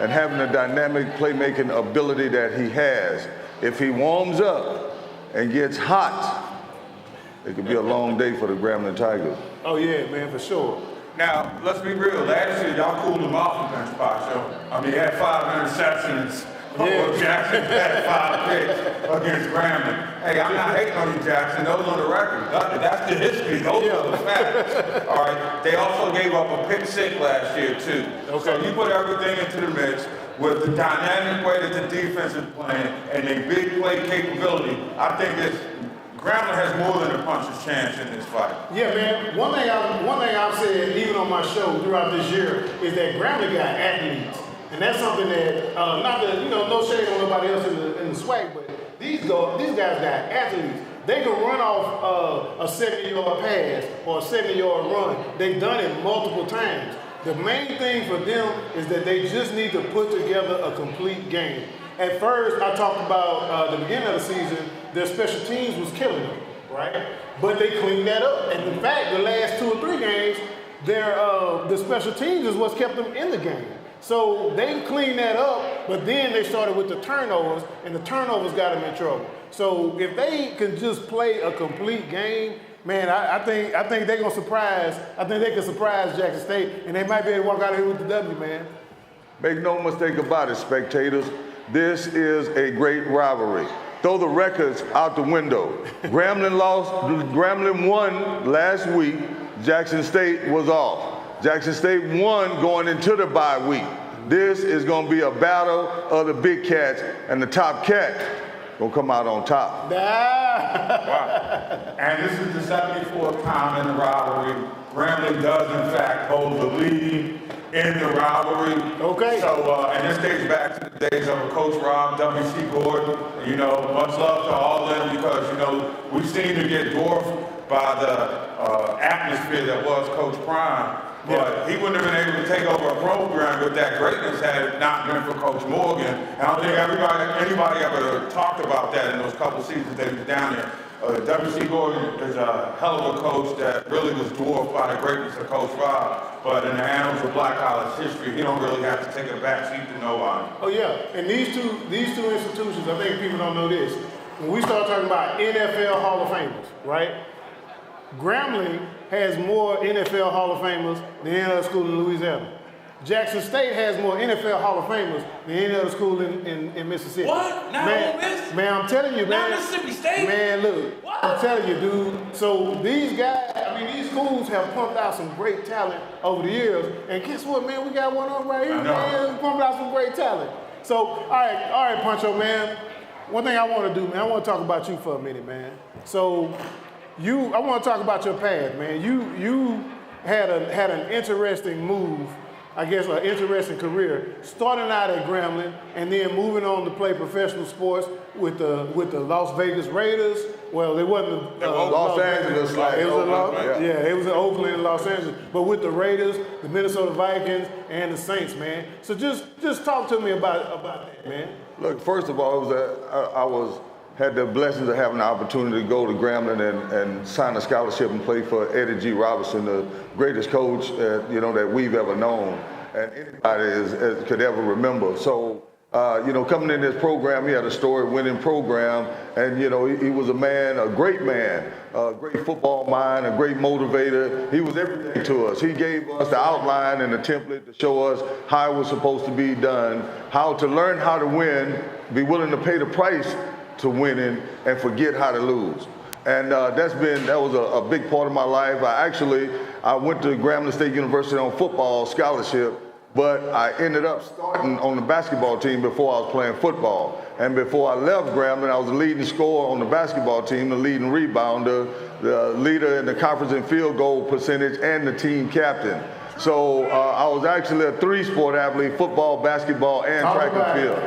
and having the dynamic playmaking ability that he has. If he warms up and gets hot, it could be a long day for the Grambling Tigers. Oh yeah, man, for sure. Now, let's be real. Last year, y'all cooled him off against Pacho. I mean, he had 5 interceptions. Yeah. Jackson had 5 picks against Grambling. Hey, I'm not hating on you, Jackson. Those on the record. That's the history. Those are the facts. All right. They also gave up a pick 6 last year, too. Okay. So you put everything into the mix with the dynamic way that the defense is playing and their big play capability. I think this Grambling has more than a puncher's chance in this fight. Yeah, man. One thing I've said even on my show throughout this year is that Grambling got athletes. And that's something that, not that, no shade on nobody else in the swag, but these guys got athletes. They can run off a 70-yard pass or a 70-yard run. They've done it multiple times. The main thing for them is that they just need to put together a complete game. At first, I talked about the beginning of the season, their special teams was killing them, right? But they cleaned that up. And in fact, the last 2 or 3 games, the special teams is what's kept them in the game. So they cleaned that up, but then they started with the turnovers, and the turnovers got them in trouble. So if they can just play a complete game, man, I think they're gonna surprise. I think they can surprise Jackson State, and they might be able to walk out of here with the W, man. Make no mistake about it, spectators. This is a great rivalry. Throw the records out the window. Grambling won last week. Jackson State was off. Jackson State won going into the bye week. This is going to be a battle of the big cats, and the top cat going to come out on top. Wow. And this is the 74th time in the rivalry. Grambling does, in fact, hold the lead in the rivalry. Okay. So, and this dates back to the days of Coach Rob, W.C. Gordon. Much love to all of them because, we seem to get dwarfed by the atmosphere that was Coach Prime. But he wouldn't have been able to take over a program with that greatness had it not been for Coach Morgan. And I don't think anybody ever talked about that in those couple seasons that he was down there. W.C. Gordon is a hell of a coach that really was dwarfed by the greatness of Coach Rob. But in the annals of Black College history, he don't really have to take a back seat to nobody. Oh yeah, and these two institutions, I think people don't know this. When we start talking about NFL Hall of Famers, right? Grambling has more NFL Hall of Famers than any other school in Louisiana. Jackson State has more NFL Hall of Famers than any other school in Mississippi. What? Not Ole Miss? Man, I'm telling you, man. Not Mississippi State? Man, look. What? I'm telling you, dude. So these guys, these schools have pumped out some great talent over the years. And guess what, man? We got one on right here, man. We pumped out some great talent. So, all right, Pancho, man. One thing I want to do, man, I want to talk about you for a minute, man. So, I want to talk about your path, man. You had an interesting move, I guess, an interesting career, starting out at Grambling and then moving on to play professional sports with the Las Vegas Raiders. Well, it wasn't Los Angeles. It was in Oakland and Los Angeles, but with the Raiders, the Minnesota Vikings, and the Saints, man. So just talk to me about that, man. Look, first of all, I had the blessings of having the opportunity to go to Grambling and sign a scholarship and play for Eddie G. Robinson, the greatest coach that we've ever known, and anybody could ever remember. So, coming in this program, he had a story-winning program, and he was a great man, a great football mind, a great motivator. He was everything to us. He gave us the outline and the template to show us how it was supposed to be done, how to learn how to win, be willing to pay the price to winning, and forget how to lose. And that was a big part of my life. I went to Grambling State University on football scholarship, but I ended up starting on the basketball team before I was playing football. And before I left Grambling, I was the leading scorer on the basketball team, the leading rebounder, the leader in the conference in field goal percentage, and the team captain. So I was actually a 3-sport athlete: football, basketball, and track and field.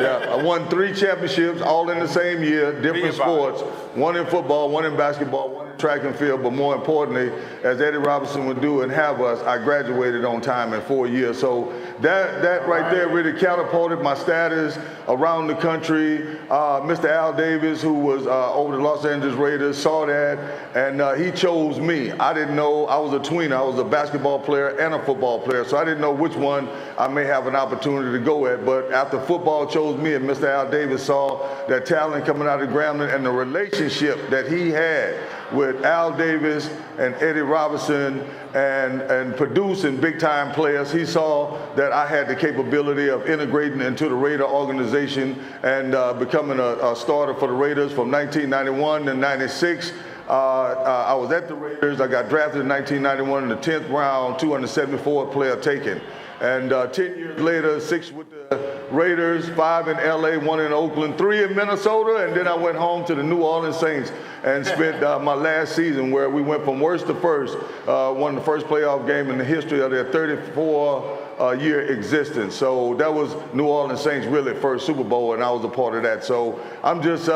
Yeah, I won 3 championships all in the same year, different sports. One in football, one in basketball, one in track and field. But more importantly, as Eddie Robinson would do and have us, I graduated on time in 4 years. So that right there really catapulted my status around the country. Mr. Al Davis, who was over the Los Angeles Raiders, saw that, and he chose me. I didn't know. I was a tweener. I was a basketball player and a football player, so I didn't know which one I may have an opportunity to go at. But after football chose me, and Mr. Al Davis saw that talent coming out of Grambling and the relationship that he had with Al Davis and Eddie Robinson and producing big-time players, he saw that I had the capability of integrating into the Raider organization and becoming a starter for the Raiders from 1991 to 96. I was at the Raiders. I got drafted in 1991 in the 10th round, 274th player taken. And 10 years later, 6 with the Raiders, 5 in LA, 1 in Oakland, 3 in Minnesota, and then I went home to the New Orleans Saints and spent my last season where we went from worst to first, won the first playoff game in the history of their 34-year existence. So that was New Orleans Saints' really first Super Bowl, and I was a part of that. So I'm just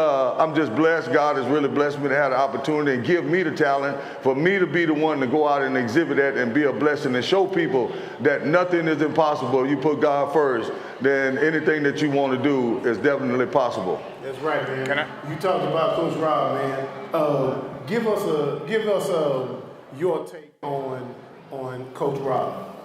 blessed. God has really blessed me to have the opportunity and give me the talent for me to be the one to go out and exhibit that and be a blessing and show people that nothing is impossible. You put God first, then anything that you want to do is definitely possible. That's right, man. You talked about Coach Rob, man. Give us your take on Coach Rob.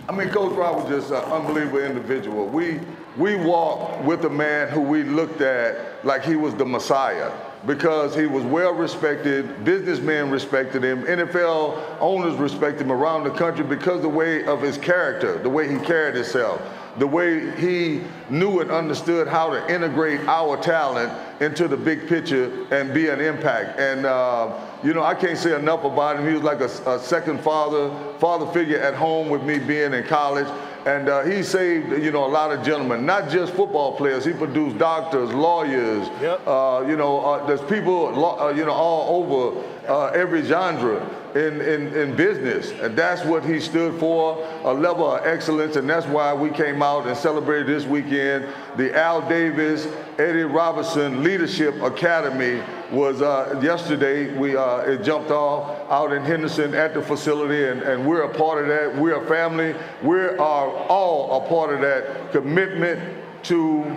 I mean, Coach Rob was just an unbelievable individual. We walked with a man who we looked at like he was the Messiah because he was well respected, businessmen respected him, NFL owners respected him around the country because the way of his character, the way he carried himself, the way he knew and understood how to integrate our talent into the big picture and be an impact. And, I can't say enough about him. He was like a second father figure at home with me being in college. And he saved, a lot of gentlemen, not just football players. He produced doctors, lawyers, there's people, all over every genre in business. And that's what he stood for, a level of excellence. And that's why we came out and celebrated this weekend. The Al Davis, Eddie Robinson Leadership Academy was yesterday. It jumped off out in Henderson at the facility, and we're a part of that. We're a family. We are all a part of that commitment to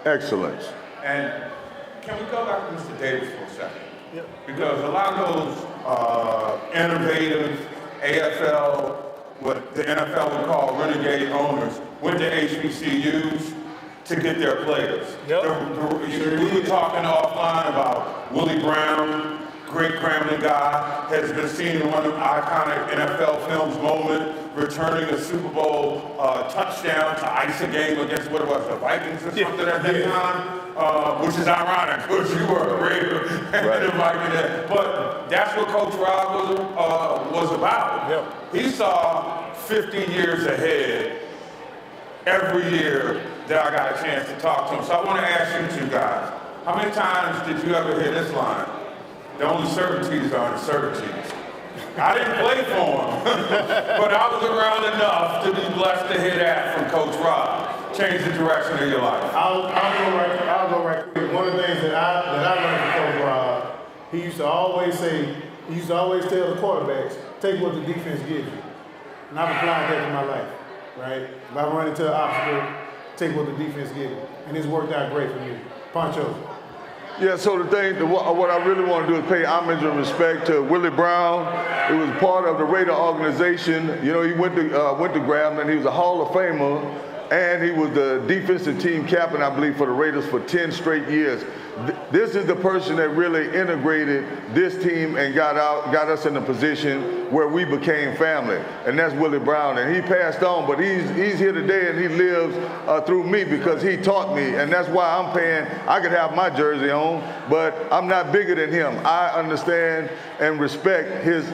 excellence. And can we go back to Mr. Davis for a second? Yep. Because a lot of those innovative AFL, what the NFL would call renegade owners, went to HBCUs to get their players. Yep. We were talking offline about Willie Brown, great Grambling guy, has been seen in one of the iconic NFL films moment, returning a Super Bowl touchdown to ice a game against what it was, the Vikings or something at that time, which is ironic because you were a Raider and the Vikings. But that's what Coach Rob was about. Yep. He saw 50 years ahead every year that I got a chance to talk to him. So I want to ask you two guys, how many times did you ever hear this line? The only certainties are uncertainties. I didn't play for him, but I was around enough to be blessed to hear that from Coach Rob. Change the direction of your life. I'll go right quick. One of the things that I learned from Coach Rob, he used to always tell the quarterbacks, take what the defense gives you. And I've applied that to my life, right? If I run into an obstacle, take what the defense gives you. And it's worked out great for me. Poncho. Yeah, so what I really want to do is pay homage and respect to Willie Brown. He was part of the Raider organization. He went to Grambling. He was a Hall of Famer, and he was the defensive team captain, I believe, for the Raiders for 10 straight years. This is the person that really integrated this team and got us in a position where we became family, and that's Willie Brown. And he passed on, but he's here today, and he lives through me because he taught me, and that's why I'm paying. I could have my jersey on, but I'm not bigger than him. I understand and respect his,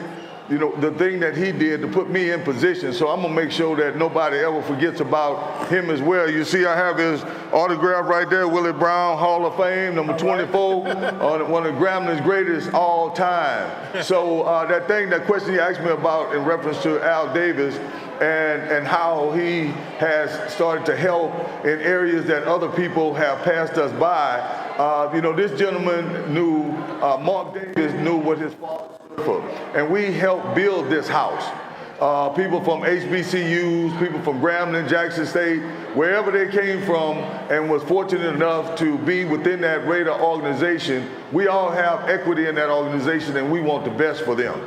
the thing that he did to put me in position. So I'm gonna make sure that nobody ever forgets about him as well. You see, I have his autograph right there, Willie Brown, Hall of Fame, number 24, one of Grambling's greatest all time. So that question you asked me about in reference to Al Davis and how he has started to help in areas that other people have passed us by. This gentleman knew, Mark Davis knew what his father stood for, and we helped build this house. people from HBCUs, people from Grambling, Jackson State, wherever they came from, and was fortunate enough to be within that Raider organization. We all have equity in that organization, and we want the best for them.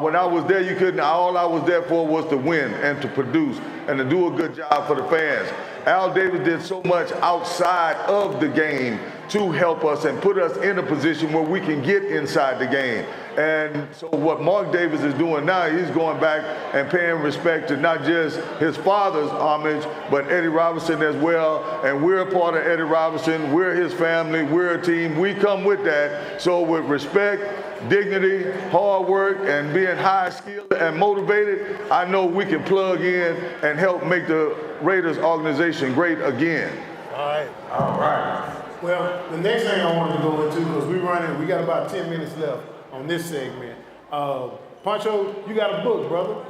When I was there, all I was there for was to win and to produce and to do a good job for the fans. Al Davis did so much outside of the game to help us and put us in a position where we can get inside the game. And so what Mark Davis is doing now, he's going back and paying respect to not just his father's homage, but Eddie Robinson as well. And we're a part of Eddie Robinson. We're his family. We're a team. We come with that. So with respect, dignity, hard work, and being high skilled and motivated, I know we can plug in and help make the Raiders organization great again. All right. All right. Well, the next thing I wanted to go into, because we got about 10 minutes left on this segment. Pancho, you got a book, brother.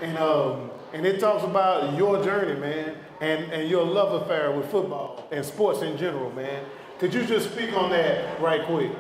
And it talks about your journey, man, and your love affair with football and sports in general, man. Could you just speak on that right quick?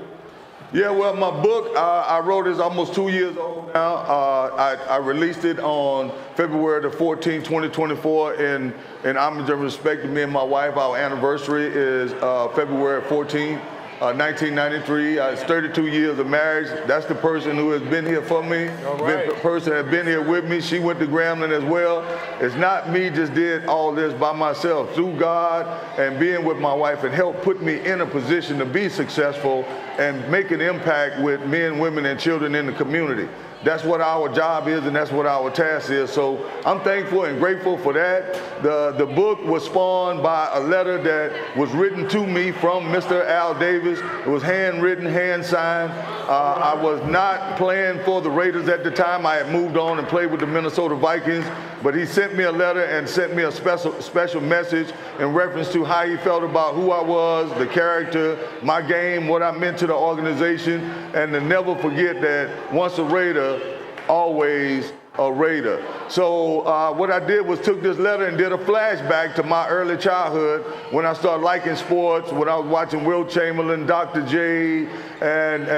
Yeah, well, my book, I wrote is almost 2 years old now. I released it on February the 14th, 2024, in homage and respect to me and my wife. Our anniversary is February 14th, 1993. It's 32 years of marriage. That's the person who has been here for me. All right. The person has been here with me. She went to Grambling as well. It's not me just did all this by myself. Through God and being with my wife, and helped put me in a position to be successful and make an impact with men, women, and children in the community. That's what our job is, and that's what our task is. So I'm thankful and grateful for that. The book was spawned by a letter that was written to me from Mr. Al Davis. It was handwritten, hand-signed. I was not playing for the Raiders at the time. I had moved on and played with the Minnesota Vikings. But he sent me a letter and sent me a special message in reference to how he felt about who I was, the character, my game, what I meant to the organization, and to never forget that once a Raider, always a Raider. So what I did was took this letter and did a flashback to my early childhood when I started liking sports, when I was watching Will Chamberlain, Dr. J, and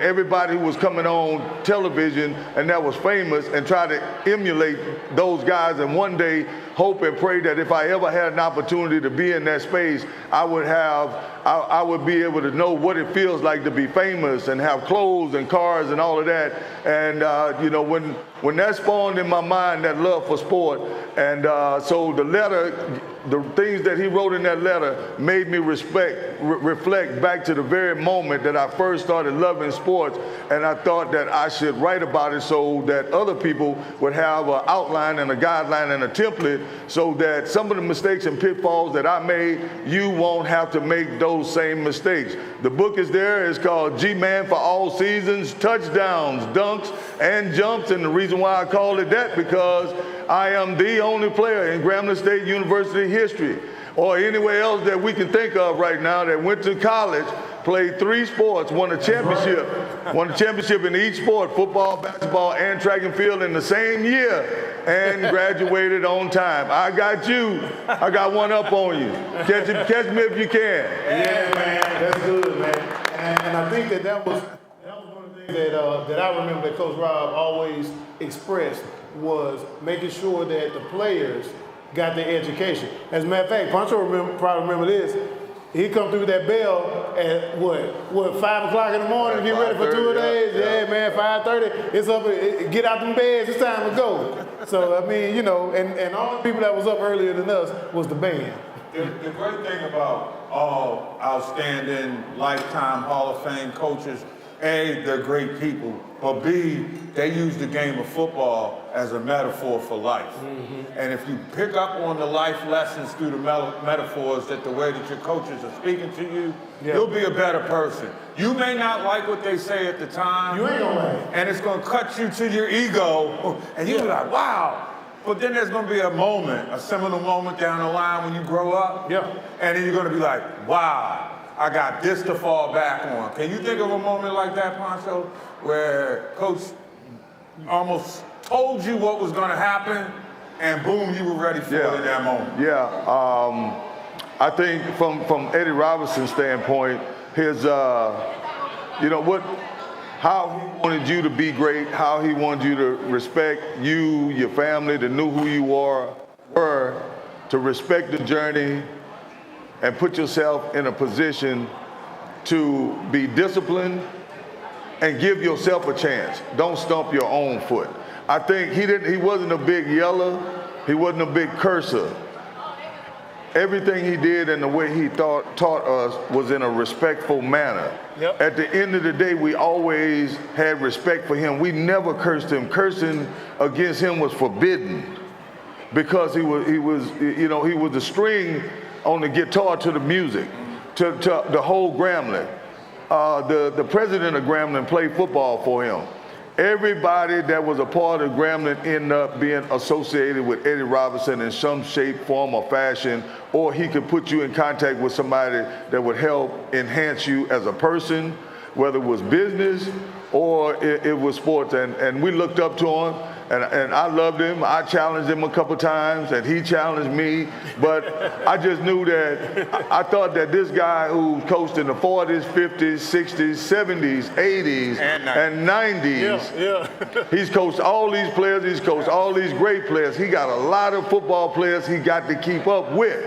everybody who was coming on television and that was famous, and try to emulate those guys, and one day hope and pray that if I ever had an opportunity to be in that space, I would be able to know what it feels like to be famous and have clothes and cars and all of that. And when that spawned in my mind, that love for sport, and so the letter, the things that he wrote in that letter made me reflect back to the very moment that I first started loving sports, and I thought that I should write about it so that other people would have an outline and a guideline and a template, so that some of the mistakes and pitfalls that I made, you won't have to make those same mistakes. The book is there. It's called G-Man for All Seasons, Touchdowns, Dunks, and Jumps, and the reason why I call it that, because I am the only player in Grambling State University history, or anywhere else that we can think of right now, that went to college, played 3 sports, won a championship in each sport, football, basketball, and track and field in the same year, and graduated on time. I got you. I got one up on you. Catch me if you can. Yeah, man, that's good, man. And I think that was one of the things that I remember that Coach Rob always expressed, was making sure that the players got their education. As a matter of fact, Pancho probably remember this. He come through that bell at what 5 o'clock in the morning, get ready for 2 days. Yeah, man, 5:30. It's up. Get out them beds. It's time to go. So I mean, and all the people that was up earlier than us was the band. The great thing about all outstanding lifetime Hall of Fame coaches, A, they're great people, but B, they use the game of football as a metaphor for life. Mm-hmm. And if you pick up on the life lessons through the metaphors, that the way that your coaches are speaking to you, you'll be a better person. You may not like what they say at the time. You ain't gonna like it. And it's gonna cut you to your ego, and you'll be like, wow. But then there's gonna be a seminal moment down the line when you grow up. Yeah. And then you're gonna be like, wow, I got this to fall back on. Can you think of a moment like that, Pancho, where Coach almost told you what was gonna happen, and boom, you were ready for it in that moment? Yeah, I think from Eddie Robinson's standpoint, his, how he wanted you to be great, how he wanted you to respect you, your family, to know who you were, to respect the journey and put yourself in a position to be disciplined and give yourself a chance. Don't stomp your own foot. I think he wasn't a big yeller, he wasn't a big cursor. Everything he did and the way he taught us was in a respectful manner. Yep. At the end of the day, we always had respect for him. We never cursed him. Cursing against him was forbidden because he was the string on the guitar to the music, to the whole Grambling. The president of Grambling played football for him. Everybody that was a part of Grambling ended up being associated with Eddie Robinson in some shape, form, or fashion, or he could put you in contact with somebody that would help enhance you as a person, whether it was business or it was sports. And we looked up to him, and I loved him. I challenged him a couple times, and he challenged me. But I just knew that I thought that this guy who coached in the 40s, 50s, 60s, 70s, 80s, and 90s, he's coached all these players. He's coached all these great players. He got a lot of football players he got to keep up with.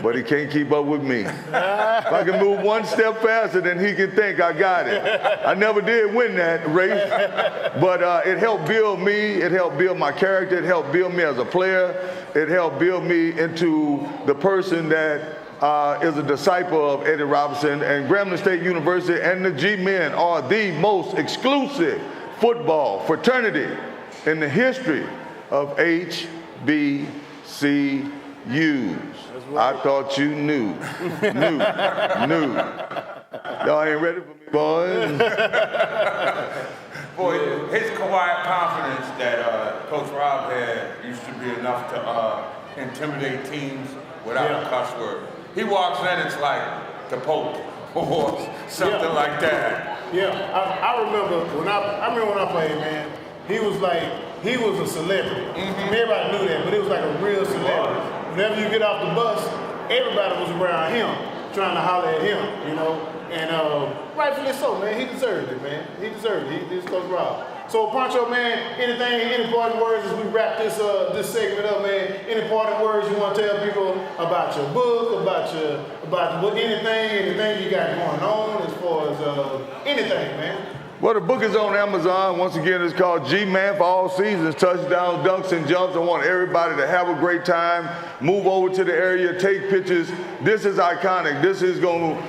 But he can't keep up with me. If I can move one step faster than he can think, I got it. I never did win that race, but it helped build me. It helped build my character. It helped build me as a player. It helped build me into the person that is a disciple of Eddie Robinson. And Grambling State University and the G-Men are the most exclusive football fraternity in the history of HBCUs. I thought you knew. Y'all ain't ready for me, boys. Boy, his quiet confidence that Coach Rob had used to be enough to intimidate teams without a cuss word. He walks in, it's like the Pope or something like that. Yeah, I remember when I played, man. He was a celebrity. Everybody knew that, but it was like a real celebrity. Whenever you get off the bus, everybody was around him, trying to holler at him, And rightfully so, man. He deserved it, man. He deserved it. He's Coach Rob. So, Pancho, man, any parting words as we wrap this segment up, man? Any parting words you want to tell people about your book, about anything you got going on as far as anything, man? Well, the book is on Amazon. Once again, it's called G-Man for All Seasons, Touchdowns, Dunks, and Jumps. I want everybody to have a great time. Move over to the area, take pictures. This is iconic. This is going to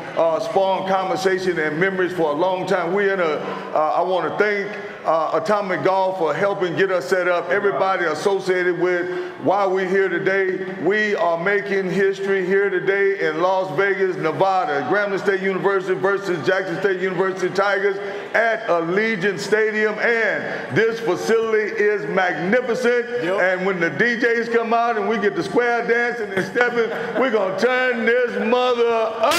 spawn conversation and memories for a long time. I want to thank Atomic Golf for helping get us set up. Everybody associated with why we're here today. We are making history here today in Las Vegas, Nevada. Grambling State University versus Jackson State University Tigers at Allegiant Stadium. And this facility is magnificent. Yep. And when the DJs come out and we get the square dancing and stepping, we're going to turn this mother up.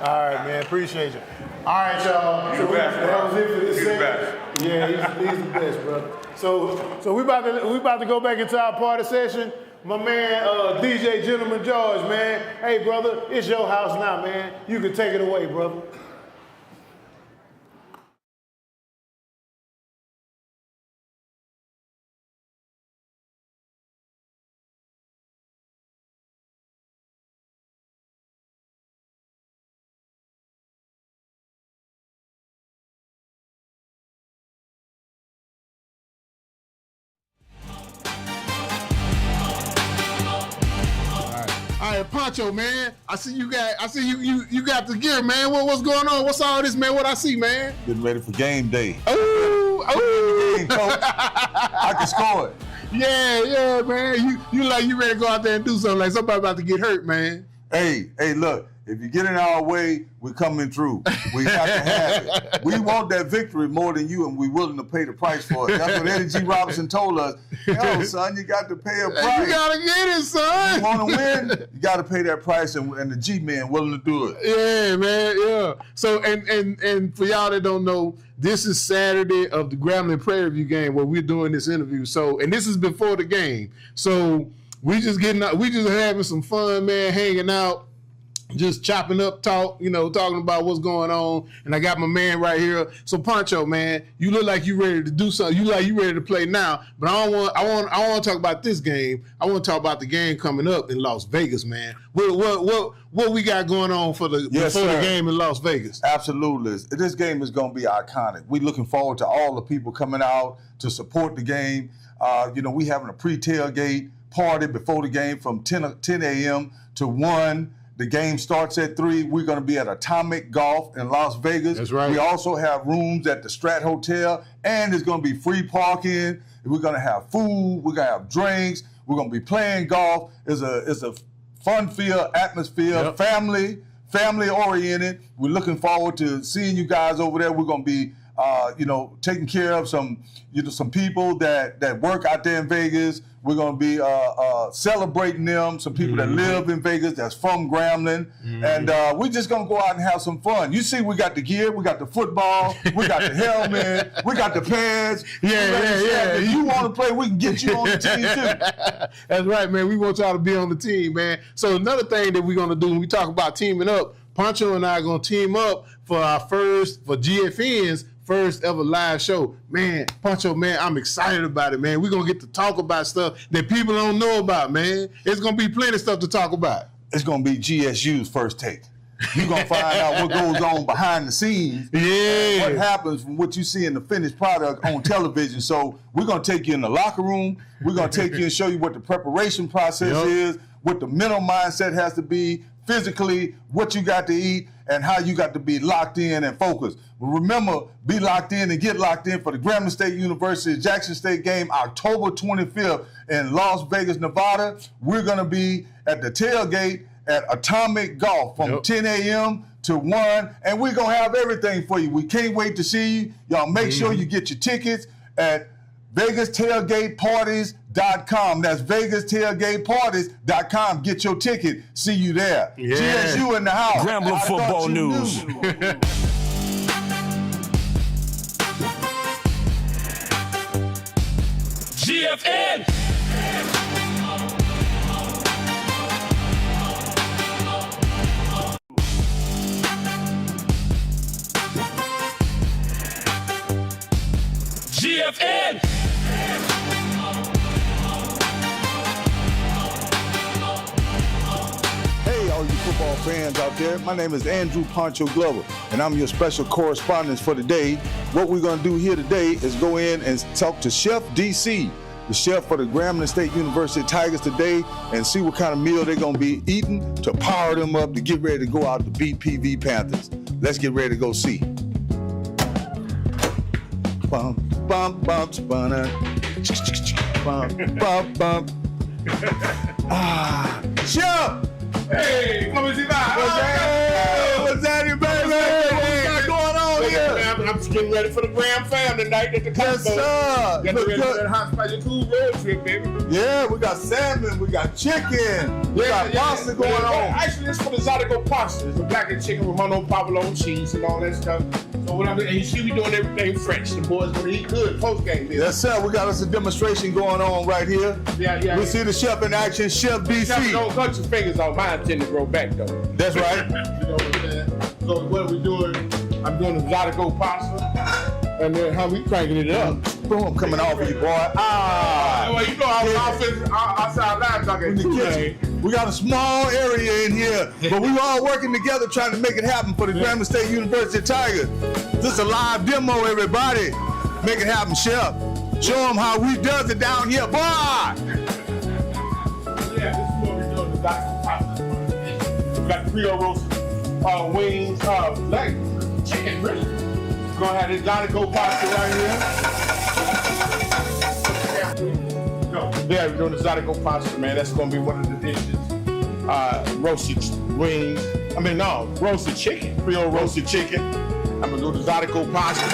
All right, man. Appreciate you. All right, y'all. So that was it for this segment. Yeah, he's the best, brother. So we about to go back into our party session. My man, DJ Gentleman George, man. Hey, brother, it's your house now, man. You can take it away, brother. All right, Pancho, man. I see you got the gear, man. What's going on? What's all this, man? What I see, man? Getting ready for game day. Oh! Game, coach. I can score it. Yeah, man. You ready to go out there and do something like somebody about to get hurt, man. Hey, look. If you get in our way, we're coming through. We have to have it. We want that victory more than you, and we're willing to pay the price for it. That's what Eddie G. Robinson told us. Yo, son, you got to pay a price. You got to get it, son. You want to win, you got to pay that price, and the G-Man willing to do it. Yeah, man, yeah. So, and for y'all that don't know, this is Saturday of the Grambling Prairie View game where we're doing this interview. So, and this is before the game. So, we just having some fun, man, hanging out. just chopping up talk, talking about what's going on. And I got my man right here. So Pancho, man, you look like you ready to do something. You look like you ready to play now. But I want to talk about this game. I want to talk about the game coming up in Las Vegas, man. What we got going on for the game in Las Vegas? Absolutely. This game is going to be iconic. We're looking forward to all the people coming out to support the game. We having a pre-tailgate party before the game from 10 a.m. to 1. The game starts at 3. We're going to be at Atomic Golf in Las Vegas. That's right. We also have rooms at the Strat Hotel, and there's going to be free parking. We're going to have food. We're going to have drinks. We're going to be playing golf. It's a fun-filled atmosphere, family-oriented. We're looking forward to seeing you guys over there. We're going to be taking care of some people that work out there in Vegas. We're going to be celebrating them, some people that live in Vegas that's from Grambling. And we're just going to go out and have some fun. You see, we got the gear, we got the football, we got the helmet, we got the pads. Yeah. If you want to play, we can get you on the team too. That's right, man. We want y'all to be on the team, man. So another thing that we're going to do when we talk about teaming up, Pancho and I are going to team up for GFN's first ever live show. Man, Pancho, man, I'm excited about it, man. We're going to get to talk about stuff that people don't know about, man. It's going to be plenty of stuff to talk about. It's going to be GSU's first take. You're going to find out what goes on behind the scenes. Yeah. What happens from what you see in the finished product on television. So we're going to take you in the locker room. We're going to take you and show you what the preparation process is, what the mental mindset has to be, physically, what you got to eat, and how you got to be locked in and focused. Remember, be locked in and get locked in for the Grambling State University Jackson State game, October 25th in Las Vegas, Nevada. We're going to be at the tailgate at Atomic Golf from 10 a.m. to 1, and we're going to have everything for you. We can't wait to see you. Y'all make sure you get your tickets at VegasTailgateParties.com. That's VegasTailgateParties.com. Get your ticket. See you there. Yeah. GSU in the house. Grambling Football News. GFN. GFN. Hey, all you football fans out there. My name is Andrew Pancho Glover, and I'm your special correspondent for today. What we're going to do here today is go in and talk to Chef DC, the chef for the Grambling State University Tigers today, and see what kind of meal they're going to be eating to power them up to get ready to go out to beat PV Panthers. Let's get ready to go see. Bump, bump, bump, spunner. Bump, bump, bump. Chef! Hey, come and see my What's happening, baby? What's going on here? I'm just getting ready for the Graham fam tonight at the Costco. Yes, sir. Getting ready for that hot spicy cool road trip, baby. Yeah, we got salmon, we got chicken, we got pasta going on. Actually, it's for the Zydeco pasta. It's the black and chicken with mono provolone cheese and all that stuff. So what I'm doing, and you see we doing everything fresh. The boys gonna eat good post game. Yes, sir. We got us a demonstration going on right here. Yeah. We see the chef in action, Chef DC. Don't cut your fingers off. Mine tend to grow back though. That's right. You know what I'm saying? So what are we doing? I'm doing the Zydeco pasta, and then how we cranking it up. Boom, coming off of you, boy. Well, you know our outside livestock In the kitchen. We got a small area in here, but we all working together trying to make it happen for the Grambling State University Tigers. This is a live demo, everybody. Make it happen, Chef. Show them how we does it down here, boy. Yeah, this is what we're doing. We got Creole roast wings, leg, chicken, really. We're gonna have this Zydeco pasta right here. Yeah, we're doing the Zydeco pasta, man. That's gonna be one of the dishes. Roasted wings. Roasted chicken. Creole roasted chicken. I'm gonna do the Zydeco pasta.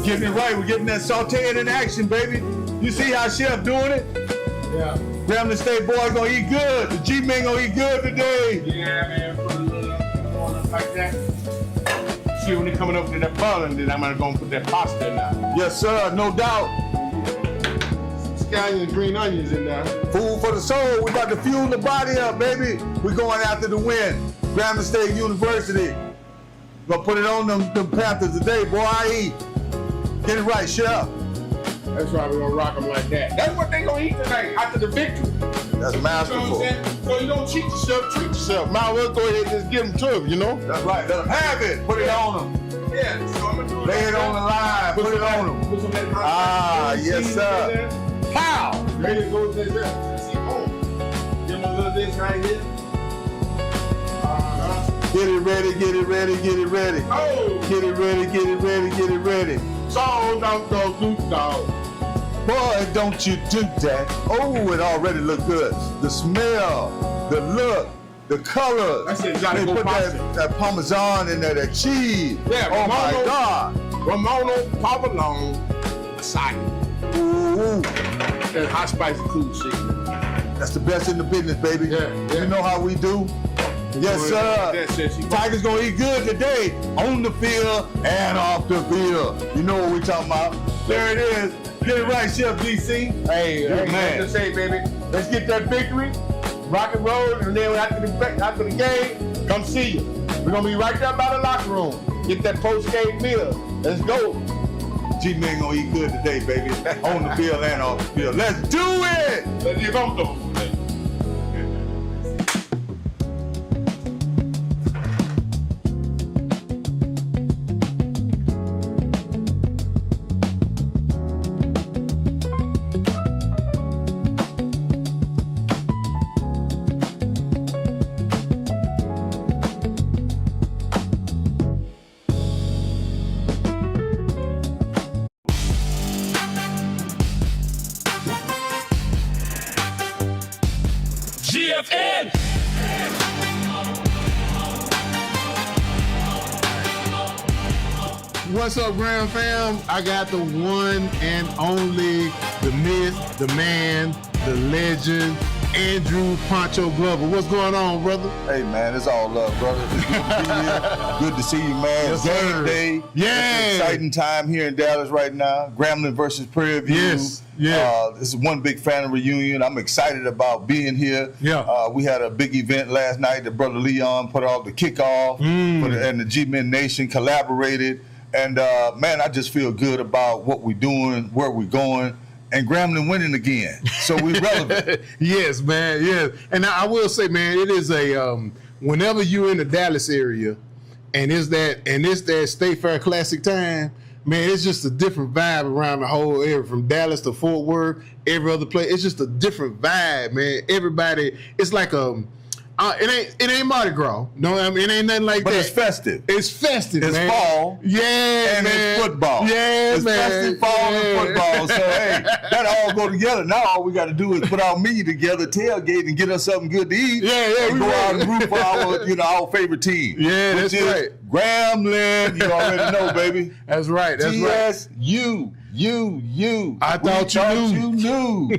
Getting it right. We're getting that sauteing in action, baby. You see how Chef doing it? Yeah. Grambling State boy gonna eat good. The G-Men gonna eat good today. Yeah, man. Put a little on it like that. See when they're coming up to that bun, and then I'm gonna go and put that pasta in now. Yes, sir. No doubt. scallions, green onions in there. Food for the soul. We about to fuel the body up, baby. We're going after the win. Grambling State University. Gonna put it on them Panthers today, boy. I eat. Get it right, shut up. That's why we're gonna rock them like that. That's what they gonna eat tonight after the victory. That's masterful. You know what I'm saying? So you don't cheat yourself, treat yourself. Might as well go ahead and just give them to them, you know? That's right. Let them have it. Put it on them. Yeah, so I'm gonna do it. Lay it on the line. Put it on them. Put some of that Yes, sir. Pow! There you go, there. See, boom. Give them a little this right here. Get it ready, get it ready, get it ready. Oh! Get it ready, get it ready, get it ready. Song, dog, do dog. Boy, don't you do that. Oh, it already look good. The smell, the look, the colors. That's exactly they put that Parmesan in there, that cheese. Yeah, oh my God. Ramona, provolone, acai. Ooh. And hot spicy cool shit. That's the best in the business, baby. Yeah. You know how we do? Yes, sir. Tigers gonna eat good today, on the field and off the field. You know what we talking about. There it is. Get it right, Chef DC. Hey, man. To say, baby, let's get that victory, rock and roll, and then after the game, come see you. We're gonna be right there by the locker room. Get that post-game meal. Let's go. G-Man gonna eat good today, baby. On the field and off the field. Let's do it! Let's get on to GFN. What's up, Grand Fam? I got the one and only, the myth, the man, the legend, Andrew Poncho Glover. What's going on, brother? Hey, man, it's all love, brother. It's good to be here. Good to see you, man. Yes, Game sir. day. Yeah. It's an exciting time here in Dallas right now. Grambling versus Prairie View. Yes. Yeah. This is one big fan reunion. I'm excited about being here. Yeah. We had a big event last night that Brother Leon put off the kickoff, and the G-Men Nation collaborated. And, man, I just feel good about what we're doing, where we're going. And Grambling winning again, so we relevant. Yes, man. Yes, and I will say, man, it is a whenever you're in the Dallas area, and it's that State Fair Classic time, man. It's just a different vibe around the whole area, from Dallas to Fort Worth, every other place. It's just a different vibe, man. Everybody, it's like it ain't Mardi Gras. No, I mean, it ain't nothing like But that. it's festive. It's festive, It's man. fall. Yeah, And man. it's football. Yeah, it's man. festive fall Yeah. and football. So, hey, that all go together. Now all we got to do is put our meat together, tailgate, and get us something good to eat. Yeah, and we go out ready. and root for our favorite team. Yeah, which that's is right. Grambling. You already know, baby. That's right. That's right. TSU. I thought you knew.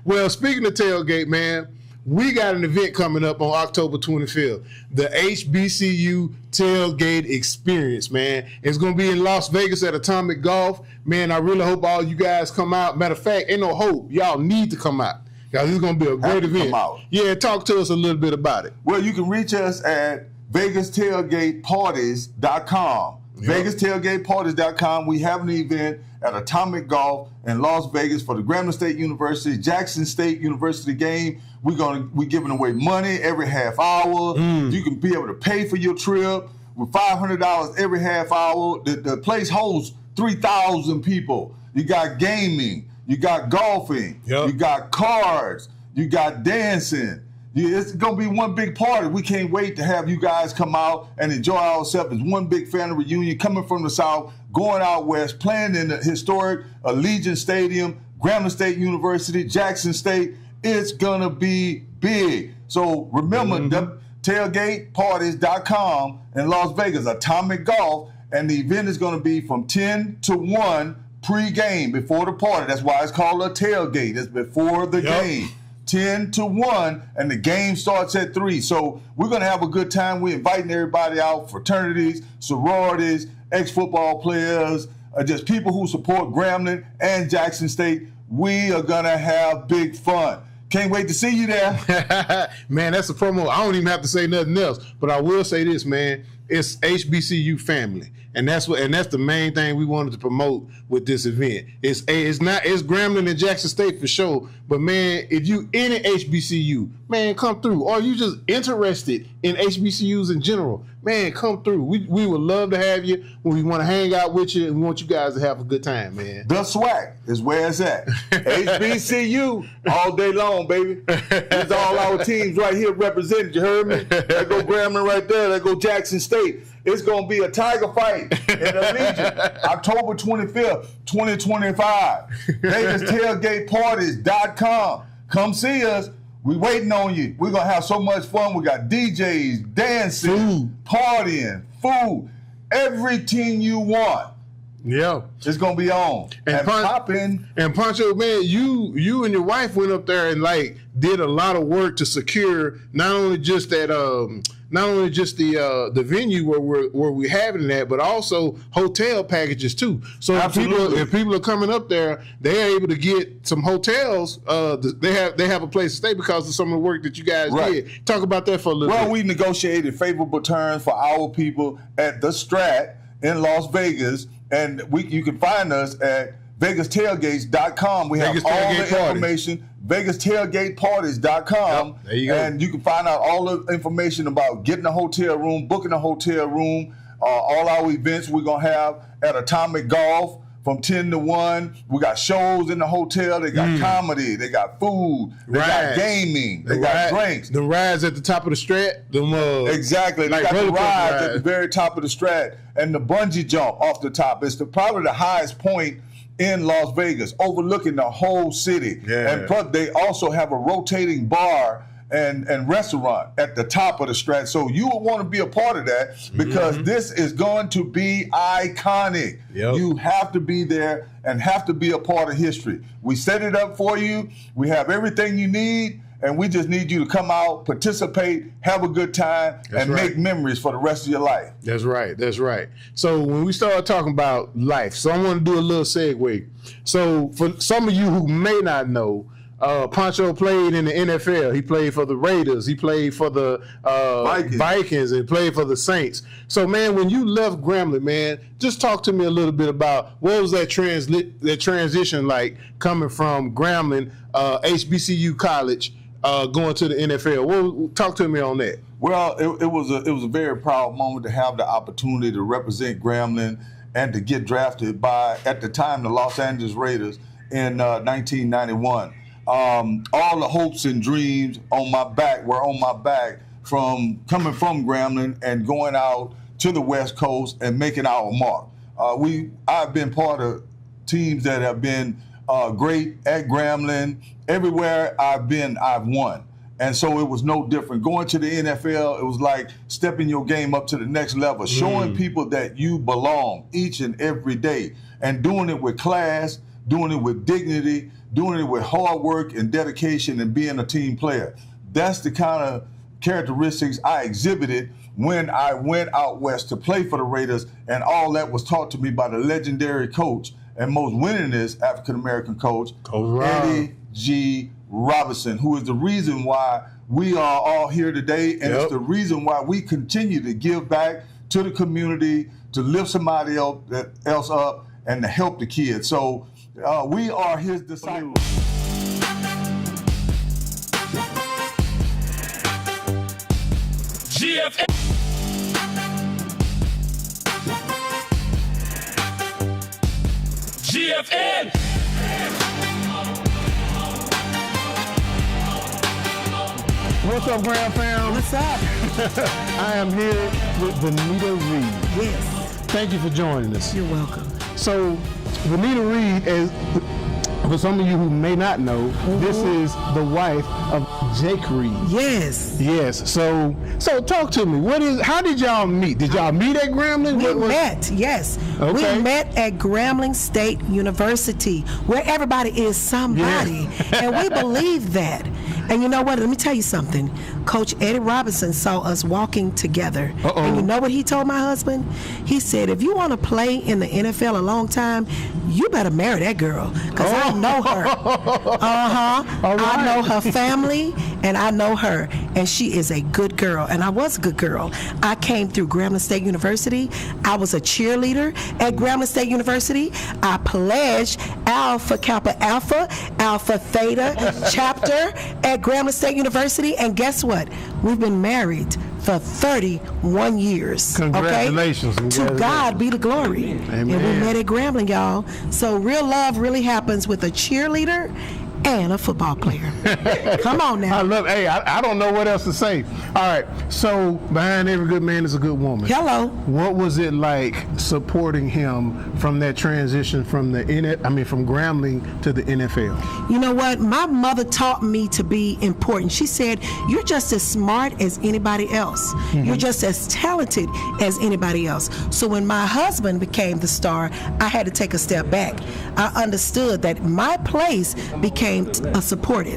Well, speaking of tailgate, man, we got an event coming up on October 25th, the HBCU Tailgate Experience, man. It's going to be in Las Vegas at Atomic Golf. Man, I really hope all you guys come out. Matter of fact, ain't no hope. Y'all need to come out, because it's going to be a great event. Come out. Yeah, talk to us a little bit about it. Well, you can reach us at VegasTailgateParties.com. Yep. VegasTailgateParties.com. We have an event at Atomic Golf in Las Vegas for the Grambling State University, Jackson State University game. We're giving away money every half hour. You can be able to pay for your trip with $500 every half hour. The place holds 3,000 people. You got gaming, you got golfing, you got cards, you got dancing. It's going to be one big party. We can't wait to have you guys come out and enjoy ourselves. It's one big family reunion coming from the South, going out west, playing in the historic Allegiant Stadium, Grambling State University, Jackson State. It's going to be big. So remember, tailgateparties.com in Las Vegas, Atomic Golf, and the event is going to be from 10 to 1 pre-game, before the party. That's why it's called a tailgate. It's before the game. 10 to 1, and the game starts at 3. So we're going to have a good time. We're inviting everybody out, fraternities, sororities, ex-football players, just people who support Grambling and Jackson State. We are going to have big fun. Can't wait to see you there. Man, that's a promo. I don't even have to say nothing else, but I will say this, man. It's HBCU family. And that's the main thing we wanted to promote with this event. It's Grambling and Jackson State for sure. But man, if you in an HBCU, man, come through. Or you just interested in HBCUs in general, man, come through. We would love to have you. We want to hang out with you, and we want you guys to have a good time, man. The swag is where it's at. HBCU all day long, baby. It's all our teams right here represented. You heard me? That go Grambling right there. That go Jackson State. It's going to be a tiger fight in Allegiant, October 25th, 2025. VegasTailgateParties.com. Come see us. We waiting on you. We're going to have so much fun. We got DJs, dancing, partying, food, everything you want. Yeah. It's going to be on. And popping. And Pancho, man, you and your wife went up there and did a lot of work to secure not only just that the venue where we're having it at, but also hotel packages too. So if people are coming up there, they're able to get some hotels. They have a place to stay because of some of the work that you guys did. Talk about that for a little bit. Well, we negotiated favorable terms for our people at the Strat in Las Vegas, and you can find us at VegasTailgates.com. We have all the information. VegasTailgateParties.com. Yep, there you go. And you can find out all the information about getting a hotel room, booking a hotel room, all our events we're going to have at Atomic Golf from 10 to 1. We got shows in the hotel. They got comedy. They got food. They got gaming. They got drinks. The rides at the top of the Strat. Exactly. They got the rides at the very top of the Strat and the bungee jump off the top. It's probably the highest point in Las Vegas, overlooking the whole city. Yeah. And plus, they also have a rotating bar and restaurant at the top of the Strat. So you will want to be a part of that because this is going to be iconic. Yep. You have to be there and have to be a part of history. We set it up for you. We have everything you need. And we just need you to come out, participate, have a good time, make memories for the rest of your life. That's right. That's right. So when we start talking about life, so I want to do a little segue. So for some of you who may not know, Pancho played in the NFL. He played for the Raiders. He played for the Vikings and played for the Saints. So, man, when you left Grambling, man, just talk to me a little bit about what was that transition like coming from Grambling, HBCU college, going to the NFL. Talk to me on that. Well, it was a very proud moment to have the opportunity to represent Grambling and to get drafted by, at the time, the Los Angeles Raiders in 1991. All the hopes and dreams were on my back from coming from Grambling and going out to the West Coast and making our mark. I've been part of teams that have been great at Grambling. Everywhere I've been, I've won. And so it was no different. Going to the NFL, it was like stepping your game up to the next level, showing people that you belong each and every day, and doing it with class, doing it with dignity, doing it with hard work and dedication and being a team player. That's the kind of characteristics I exhibited when I went out west to play for the Raiders, and all that was taught to me by the legendary coach and most winningest African-American coach, Eddie G. Robinson, who is the reason why we are all here today, and it's the reason why we continue to give back to the community, to lift somebody else up, and to help the kids. So we are his disciples. GFN. What's up, Grand Fam? What's up? I am here with Vanita Reed. Yes. Thank you for joining us. You're welcome. So, Vanita Reed, is, for some of you who may not know, this is the wife of Jake Reed. Yes. Yes. So talk to me. How did y'all meet? Did y'all meet at Grambling? We met, yes. Okay. We met at Grambling State University, where everybody is somebody. Yeah. And we believe that. And you know what? Let me tell you something. Coach Eddie Robinson saw us walking together. Uh-oh. And you know what he told my husband? He said, if you want to play in the NFL a long time, you better marry that girl. Because I know her. All right. I know her family, and I know her. And she is a good girl. And I was a good girl. I came through Grambling State University. I was a cheerleader at Grambling State University. I pledged Alpha Kappa Alpha, Alpha Theta chapter at Grambling State University. And guess what? We've been married for 31 years. Congratulations. Okay? To God be the glory. Amen. And we met at Grambling, y'all. So real love really happens with a cheerleader and a football player. Come on now. I don't know what else to say. All right, so behind every good man is a good woman. Hello. What was it like supporting him from that transition from from Grambling to the NFL? You know what? My mother taught me to be important. She said, you're just as smart as anybody else. Mm-hmm. You're just as talented as anybody else. So when my husband became the star, I had to take a step back. I understood that my place became a supporter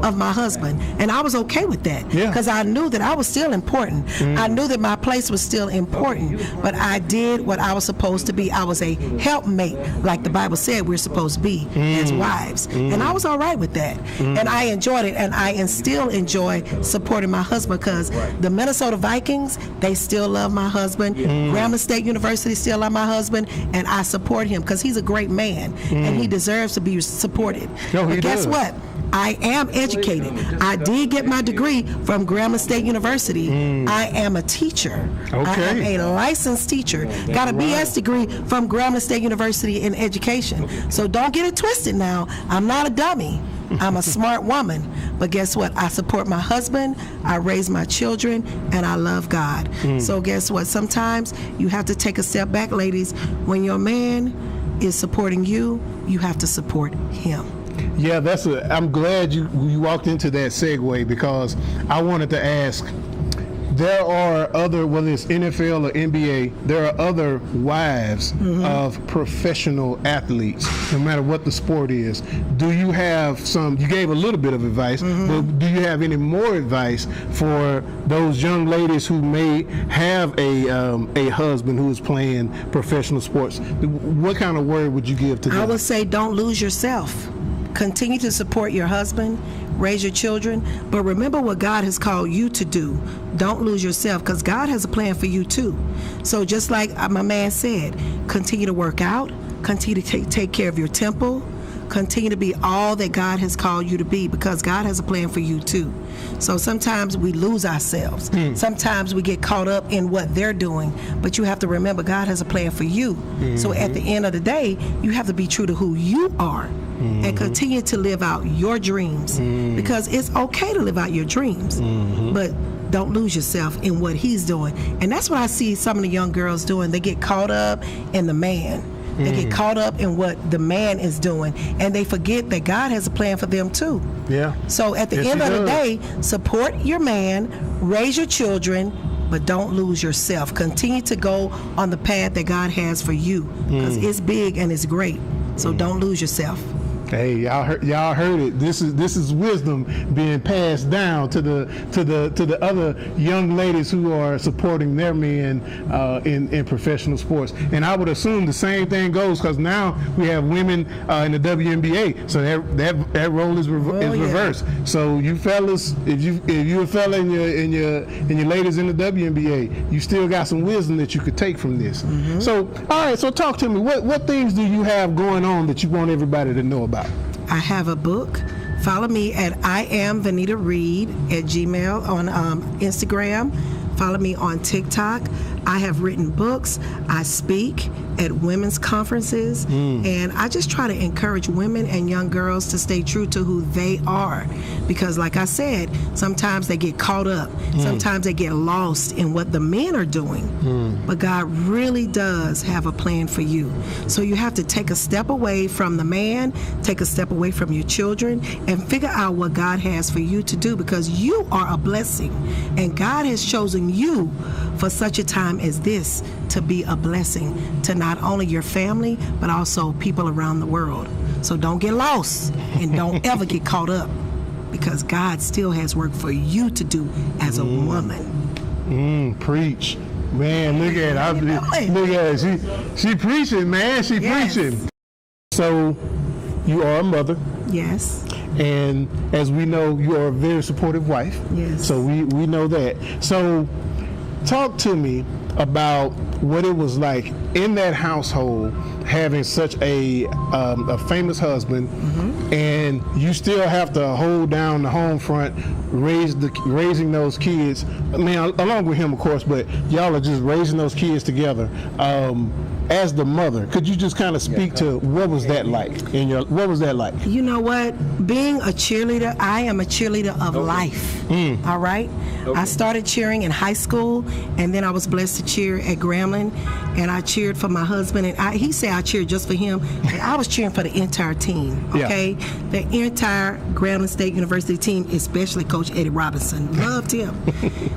of my husband, and I was okay with that because I knew that I was still important. I knew that my place was still important, but I did what I was supposed to be. I was a helpmate, like the Bible said we're supposed to be as wives, and I was all right with that, and I enjoyed it, and I still enjoy supporting my husband because the Minnesota Vikings, they still love my husband. Grambling State University still love my husband, and I support him because he's a great man, and he deserves to be supported. But guess what? I am educated. I did get my degree from Grambling State University. I am a teacher. I am a licensed teacher. Got a BS degree from Grambling State University in education. So don't get it twisted now. I'm not a dummy. I'm a smart woman. But guess what? I support my husband, I raise my children, and I love God. So guess what? Sometimes you have to take a step back, ladies. When your man is supporting you, you have to support him. Yeah, I'm glad you walked into that segue because I wanted to ask, there are other, whether it's NFL or NBA, there are other wives of professional athletes, no matter what the sport is. Do you have you gave a little bit of advice, but do you have any more advice for those young ladies who may have a husband who is playing professional sports? What kind of word would you give to them? I would say don't lose yourself. Continue to support your husband, raise your children, but remember what God has called you to do. Don't lose yourself because God has a plan for you too. So just like my man said, continue to work out, continue to take care of your temple, continue to be all that God has called you to be because God has a plan for you too. So sometimes we lose ourselves. Sometimes we get caught up in what they're doing, but you have to remember God has a plan for you. So at the end of the day, you have to be true to who you are and continue to live out your dreams because it's okay to live out your dreams, but don't lose yourself in what he's doing. And that's what I see some of the young girls doing. They get caught up in the man. They get caught up in what the man is doing, and they forget that God has a plan for them too. Yeah. So at the end of the day, support your man, raise your children, but don't lose yourself. Continue to go on the path that God has for you because it's big and it's great. So don't lose yourself. Hey, y'all heard it. This is wisdom being passed down to the other young ladies who are supporting their men in professional sports. And I would assume the same thing goes because now we have women in the WNBA, so that role is reversed. So you fellas, if you're a fella and your ladies in the WNBA, you still got some wisdom that you could take from this. So all right, so talk to me. What things do you have going on that you want everybody to know about? I have a book. Follow me at I am Vanita Reed at Gmail on Instagram. Follow me on TikTok. I have written books. I speak at women's conferences, and I just try to encourage women and young girls to stay true to who they are, because like I said, sometimes they get caught up. Sometimes they get lost in what the men are doing, but God really does have a plan for you. So you have to take a step away from the man, take a step away from your children, and figure out what God has for you to do, because you are a blessing, and God has chosen you for such a time as this to be a blessing to not only your family but also people around the world. So don't get lost and don't ever get caught up. because God still has work for you to do as a woman. Preach. Man, look at her. Look at her. She preaching, man. She preaching. So, you are a mother. Yes. And as we know, you are a very supportive wife. Yes. So we know that. So talk to me about what it was like in that household, having such a famous husband, and you still have to hold down the home front, raising those kids. I mean, along with him, of course, but y'all are just raising those kids together. As the mother, could you just kind of speak to what was that like? What was that like? You know what? Being a cheerleader, I am a cheerleader of life. All right? I started cheering in high school, and then I was blessed to cheer at Grambling, and I cheered for my husband. And he said I cheered just for him, and I was cheering for the entire team. Okay, the entire Grambling State University team, especially Coach Eddie Robinson. Loved him.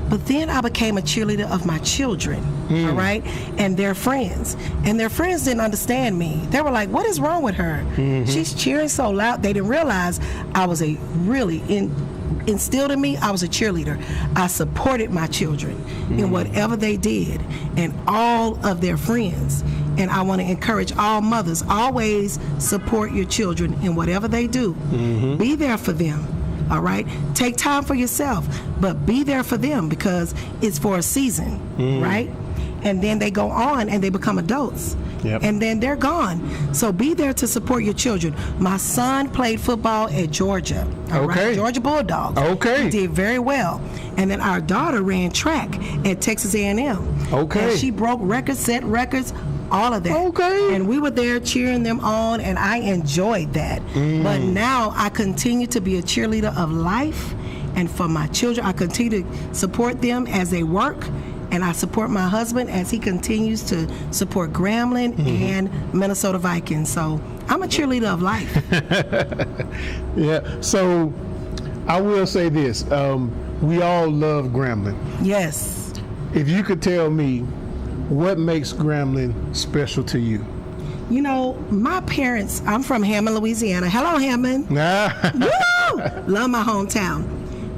But then I became a cheerleader of my children. All right, and their friends. And their friends didn't understand me. They were like, what is wrong with her? She's cheering so loud. They didn't realize I was instilled in me, I was a cheerleader. I supported my children in whatever they did and all of their friends. And I want to encourage all mothers, always support your children in whatever they do. Be there for them. All right? Take time for yourself, but be there for them because it's for a season, right? And then they go on and they become adults. And then they're gone. So be there to support your children. My son played football at Georgia. All right? Georgia Bulldogs. He did very well. And then our daughter ran track at Texas A&M. And she broke records, set records, all of that. And we were there cheering them on, and I enjoyed that. But now I continue to be a cheerleader of life, and for my children, I continue to support them as they work. And I support my husband as he continues to support Grambling and Minnesota Vikings. So I'm a cheerleader of life. So I will say this. We all love Grambling. Yes. If you could tell me what makes Grambling special to you. You know, my parents, I'm from Hammond, Louisiana. Hello, Hammond. Woo! Love my hometown.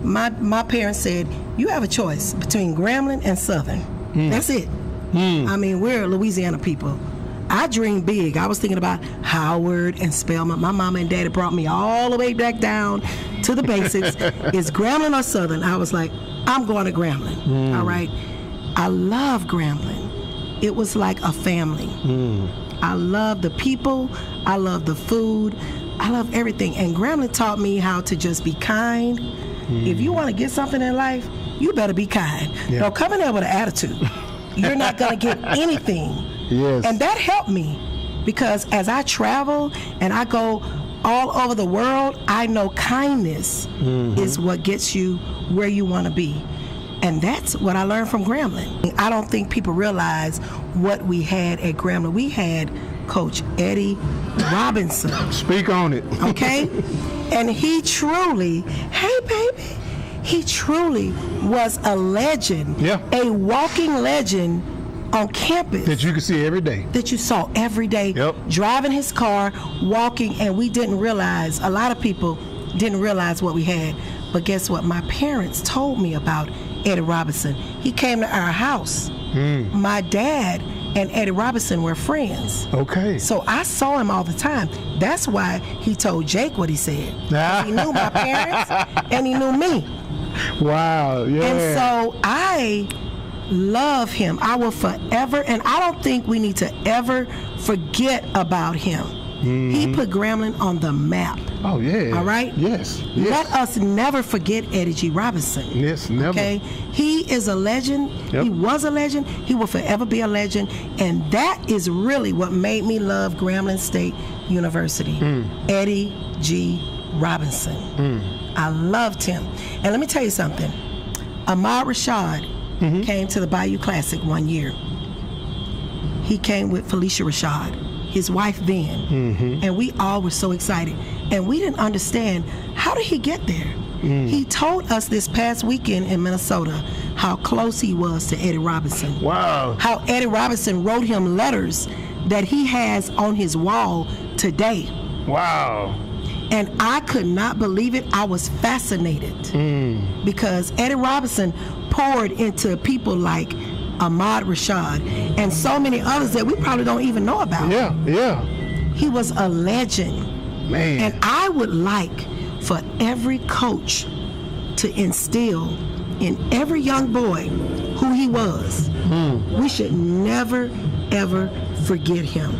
My parents said, you have a choice between Grambling and Southern. That's it. I mean, we're Louisiana people. I dreamed big. I was thinking about Howard and Spelman. My mama and daddy brought me all the way back down to the basics. Is Grambling or Southern? I was like, I'm going to Grambling. All right. I love Grambling. It was like a family. I love the people. I love the food. I love everything. And Grambling taught me how to just be kind. If you want to get something in life, you better be kind. Don't come in there with an attitude. You're not going to get anything. And that helped me because as I travel and I go all over the world, I know kindness is what gets you where you want to be. And that's what I learned from Grambling. I don't think people realize what we had at Grambling. We had Coach Eddie Robinson. Speak on it. Okay? And he truly, hey baby, he truly was a legend. A walking legend on campus. That you could see every day. That you saw every day. Driving his car, walking, and we didn't realize, a lot of people didn't realize what we had. But guess what? My parents told me about Eddie Robinson. He came to our house. My dad and Eddie Robinson were friends. So I saw him all the time. That's why he told Jake what he said. He knew my parents and he knew me. Wow, And so I love him. I will forever, and I don't think we need to ever forget about him. He put Grambling on the map. Oh, yeah. All right? Yes. Let us never forget Eddie G. Robinson. Yes, never. Okay? He is a legend. He was a legend. He will forever be a legend. And that is really what made me love Grambling State University. Eddie G. Robinson. I loved him. And let me tell you something. Ahmad Rashad came to the Bayou Classic one year. He came with Felicia Rashad, his wife then. And we all were so excited. And we didn't understand, how did he get there? He told us this past weekend in Minnesota how close he was to Eddie Robinson. Wow. How Eddie Robinson wrote him letters that he has on his wall today. Wow. And I could not believe it. I was fascinated because Eddie Robinson poured into people like Ahmad Rashad and so many others that we probably don't even know about. Yeah. He was a legend. Man. And I would like for every coach to instill in every young boy who he was. We should never, ever forget him.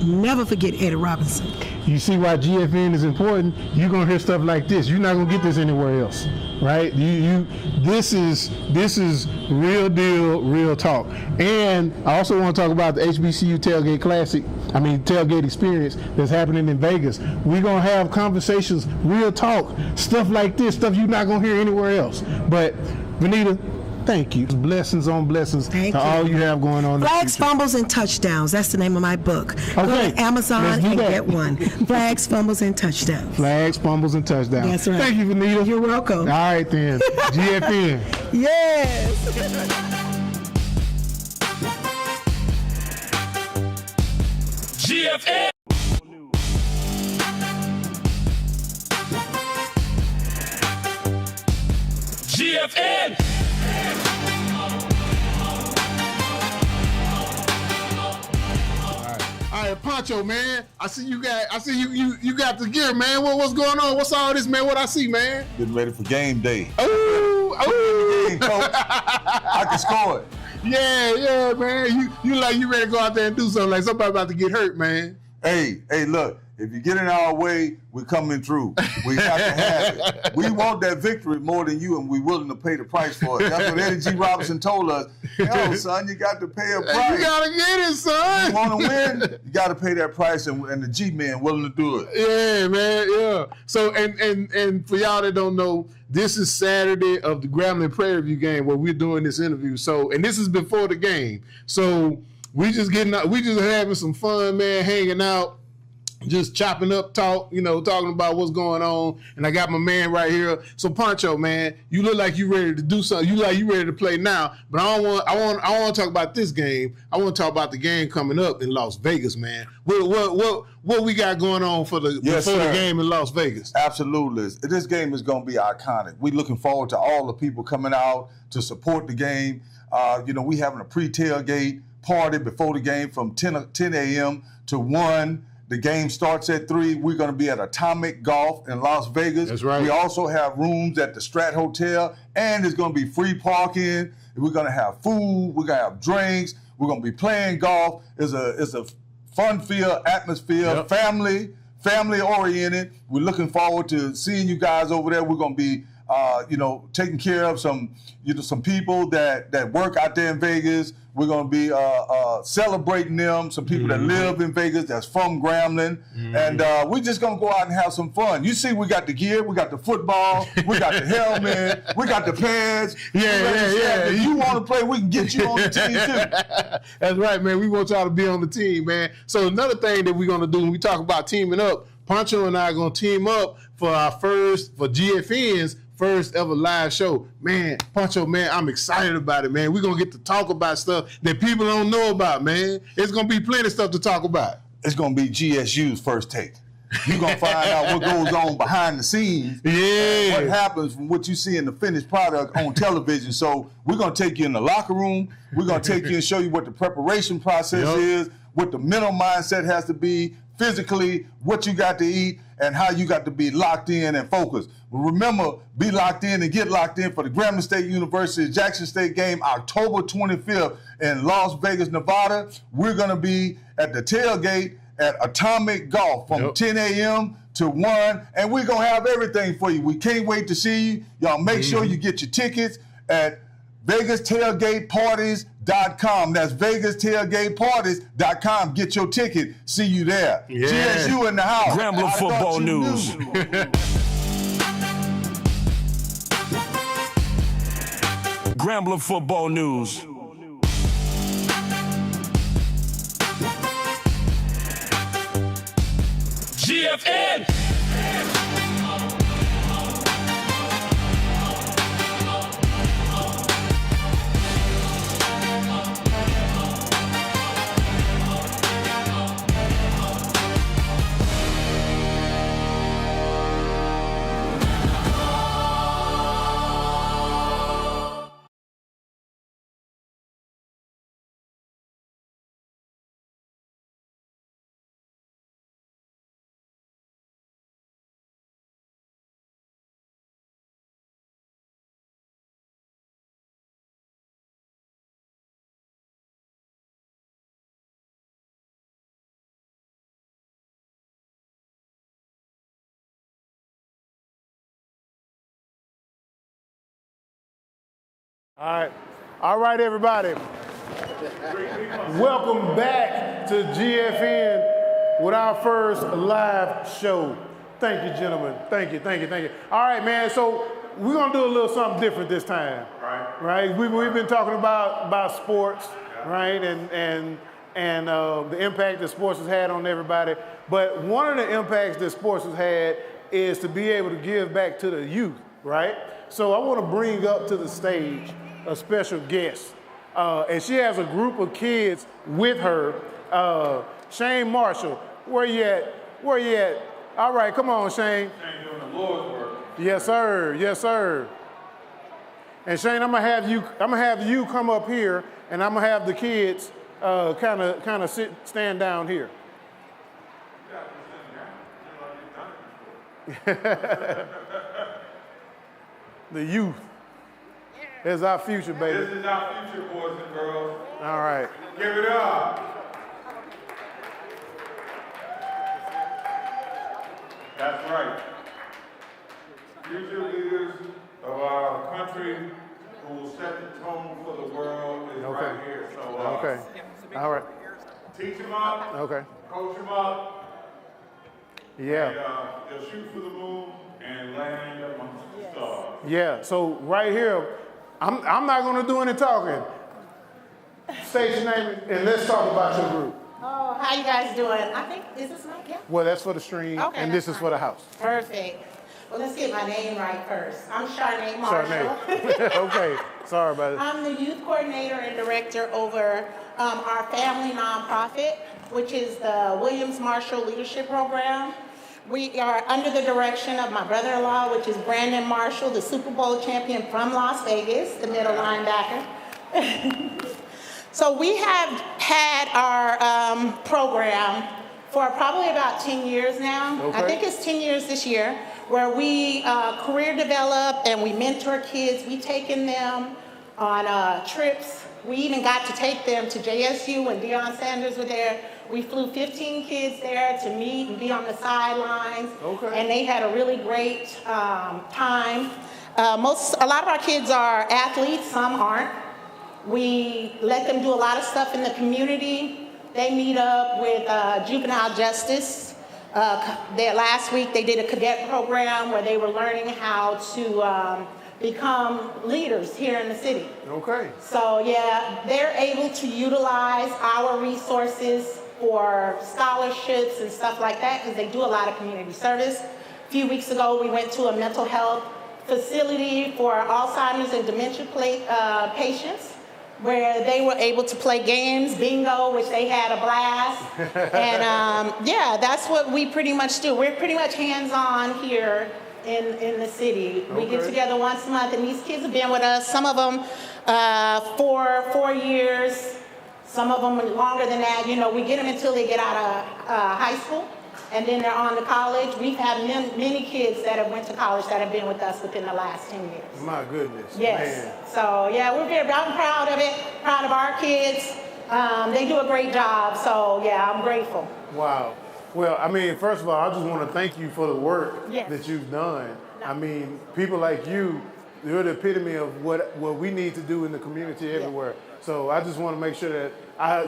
Never forget Eddie Robinson. You see why GFN is important? You're gonna hear stuff like this. You're not gonna get this anywhere else, right? This is real deal, real talk. And I also want to talk about the HBCU Tailgate Tailgate experience that's happening in Vegas. We're gonna have conversations, real talk, stuff like this, stuff you're not gonna hear anywhere else. But Vanita, thank you. Blessings on blessings to all you have going on. Flags, Fumbles, and Touchdowns. That's the name of my book. Go to Amazon and get one. Flags, Fumbles, and Touchdowns. Flags, Fumbles, and Touchdowns. That's right. Thank you, Vanita. You're welcome. All right, then. GFN. Yes. GFN. GFN. All right, Poncho, man. I see you got the gear, man. What's going on? What's all this, man? What I see, man? Getting ready for game day. Oh. Game, coach. I can score it. Yeah, man. You ready to go out there and do something like somebody about to get hurt, man. Hey, look. If you get in our way, we're coming through. We have to have it. We want that victory more than you, and we're willing to pay the price for it. That's what Eddie G. Robinson told us. Yo, son, you got to pay a price. You got to get it, son. You want to win, you got to pay that price, and the G-men willing to do it. Yeah, man, yeah. So, and for y'all that don't know, this is Saturday of the Grambling Prairie View game where we're doing this interview. So, and this is before the game. So, we just having some fun, man, hanging out. Just chopping up talk, talking about what's going on. And I got my man right here. So Poncho, man, you look like you ready to do something. You ready to play now. But I want to talk about this game. I want to talk about the game coming up in Las Vegas, man. What we got going on before the game in Las Vegas? Absolutely. This game is going to be iconic. We're looking forward to all the people coming out to support the game. We having a pre-tailgate party before the game from 10 a.m. to 1. The game starts at 3. We're going to be at Atomic Golf in Las Vegas. That's right. We also have rooms at the Strat Hotel, and there's going to be free parking. We're going to have food. We're going to have drinks. We're going to be playing golf. It's a fun-filled atmosphere, family oriented. We're looking forward to seeing you guys over there. We're going to be, taking care of some people that work out there in Vegas. We're going to be celebrating them, some people that live in Vegas that's from Grambling. And we're just going to go out and have some fun. You see, we got the gear, we got the football, we got the helmet, we got the pads. Yeah. If you want to play, we can get you on the team too. That's right, man. We want y'all to be on the team, man. So another thing that we're going to do when we talk about teaming up, Poncho and I are going to team up for GFN's first ever live show. Man, Poncho, man, I'm excited about it, man. We're going to get to talk about stuff that people don't know about, man. It's going to be plenty of stuff to talk about. It's going to be GSU's first take. You're going to find out what goes on behind the scenes. Yeah. What happens from what you see in the finished product on television. So we're going to take you in the locker room. We're going to take you and show you what the preparation process is, what the mental mindset has to be, physically, what you got to eat, and how you got to be locked in and focused. But remember, be locked in and get locked in for the Grambling State University Jackson State game, October 25th in Las Vegas, Nevada. We're going to be at the tailgate at Atomic Golf from 10 a.m. to 1, and we're going to have everything for you. We can't wait to see you. Y'all make sure you get your tickets at VegasTailgateParties.com. That's VegasTailgateParties.com. Get your ticket. See you there. Yeah. GSU in the house. Grambling Football News. Grambling Football News. GFN. All right, everybody. Welcome back to GFN with our first live show. Thank you, gentlemen. Thank you. All right, man. So we're gonna do a little something different this time. Right. We've been talking about sports, right, and the impact that sports has had on everybody. But one of the impacts that sports has had is to be able to give back to the youth, right? So I want to bring up to the stage a special guest. And she has a group of kids with her. Shane Marshall, where you at? All right, come on, Shane. Shane doing the Lord's work. Yes, sir. And Shane, I'm gonna have you come up here, and I'm gonna have the kids kind of stand down here. The youth is our future, baby. This is our future, boys and girls. All right. Give it up. That's right. Future leaders of our country who will set the tone for the world is right here. So, Okay. All right. Teach them up. Okay. Coach them up. Yeah. And, they'll shoot for the moon and land amongst the stars. Yeah. So right here, I'm not going to do any talking. State your name and let's talk about your group. Oh, how you guys doing? I think, is this mic? Yeah. Well, that's for the stream, Okay, and this that's is for the house. Perfect. Well, let's get my name right first. I'm Charnay Marshall. Charnay. Okay. Sorry about it. I'm the youth coordinator and director over our family nonprofit, which is the Williams Marshall Leadership Program. We are under the direction of my brother-in-law, which is Brandon Marshall, the Super Bowl champion from Las Vegas, the middle linebacker. So we have had our program for probably about 10 years now. Okay. I think it's 10 years this year, where we career develop and we mentor kids. We've taken them on trips. We even got to take them to JSU when Deion Sanders was there. We flew 15 kids there to meet and be on the sidelines. Okay. And they had a really great time. A lot of our kids are athletes, some aren't. We let them do a lot of stuff in the community. They meet up with juvenile justice. Last week they did a cadet program where they were learning how to become leaders here in the city. Okay. So yeah, they're able to utilize our resources for scholarships and stuff like that because they do a lot of community service. A few weeks ago we went to a mental health facility for Alzheimer's and dementia patients, where they were able to play games, bingo, which they had a blast. And yeah, that's what we pretty much do. We're pretty much hands-on here in the city. We get together once a month, and these kids have been with us, some of them for 4 years, some of them longer than that. You know, we get them until they get out of high school, and then they're on to college. We've had many kids that have went to college that have been with us within the last 10 years. My goodness. Yes. Man. So yeah, I'm proud of it, proud of our kids. They do a great job. So yeah, I'm grateful. Wow. Well, I mean, first of all, I just want to thank you for the work that you've done. I mean, people like you, you're the epitome of what we need to do in the community everywhere. So I just want to make sure that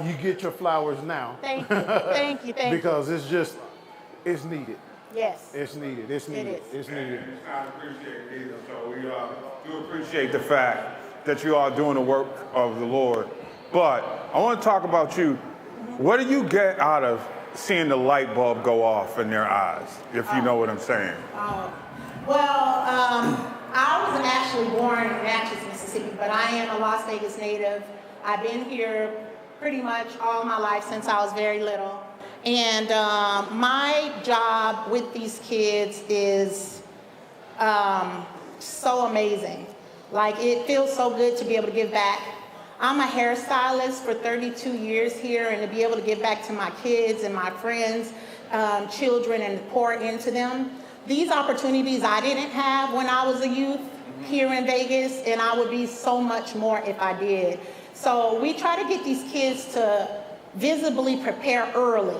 you get your flowers now. Thank you. Thank you. Because it's needed. Yes. It's needed. It's needed. It is. It's needed. It's not appreciated either. So we do appreciate the fact that you are doing the work of the Lord. But I want to talk about you. What do you get out of seeing the light bulb go off in their eyes, if you know what I'm saying? I wasn't actually born in Natchez, Mississippi, but I am a Las Vegas native. I've been here pretty much all my life since I was very little. And my job with these kids is so amazing. Like, it feels so good to be able to give back. I'm a hairstylist for 32 years here, and to be able to give back to my kids and my friends, children, and pour into them. These opportunities I didn't have when I was a youth here in Vegas, and I would be so much more if I did. So we try to get these kids to visibly prepare early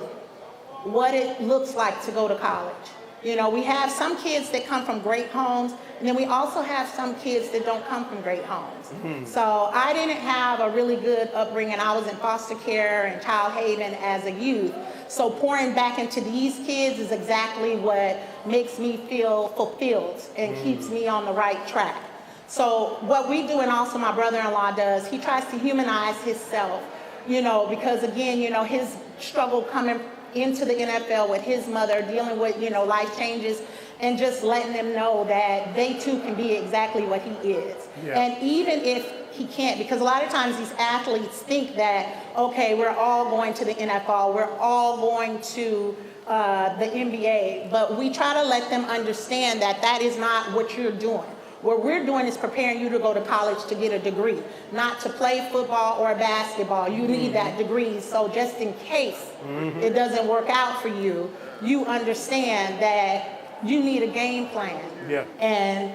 what it looks like to go to college. You know, we have some kids that come from great homes, and then we also have some kids that don't come from great homes. So I didn't have a really good upbringing. I was in foster care and child haven as a youth. So pouring back into these kids is exactly what makes me feel fulfilled and keeps me on the right track. So what we do, and also my brother-in-law does, he tries to humanize himself, you know, because again, you know, his struggle coming into the NFL with his mother, dealing with, you know, life changes, and just letting them know that they too can be exactly what he is. And even if he can't, because a lot of times these athletes think that, okay, we're all going to the NFL, we're all going to the NBA, but we try to let them understand that that is not what you're doing. What we're doing is preparing you to go to college to get a degree, not to play football or basketball. You need that degree, so just in case it doesn't work out for you, you understand that you need a game plan. And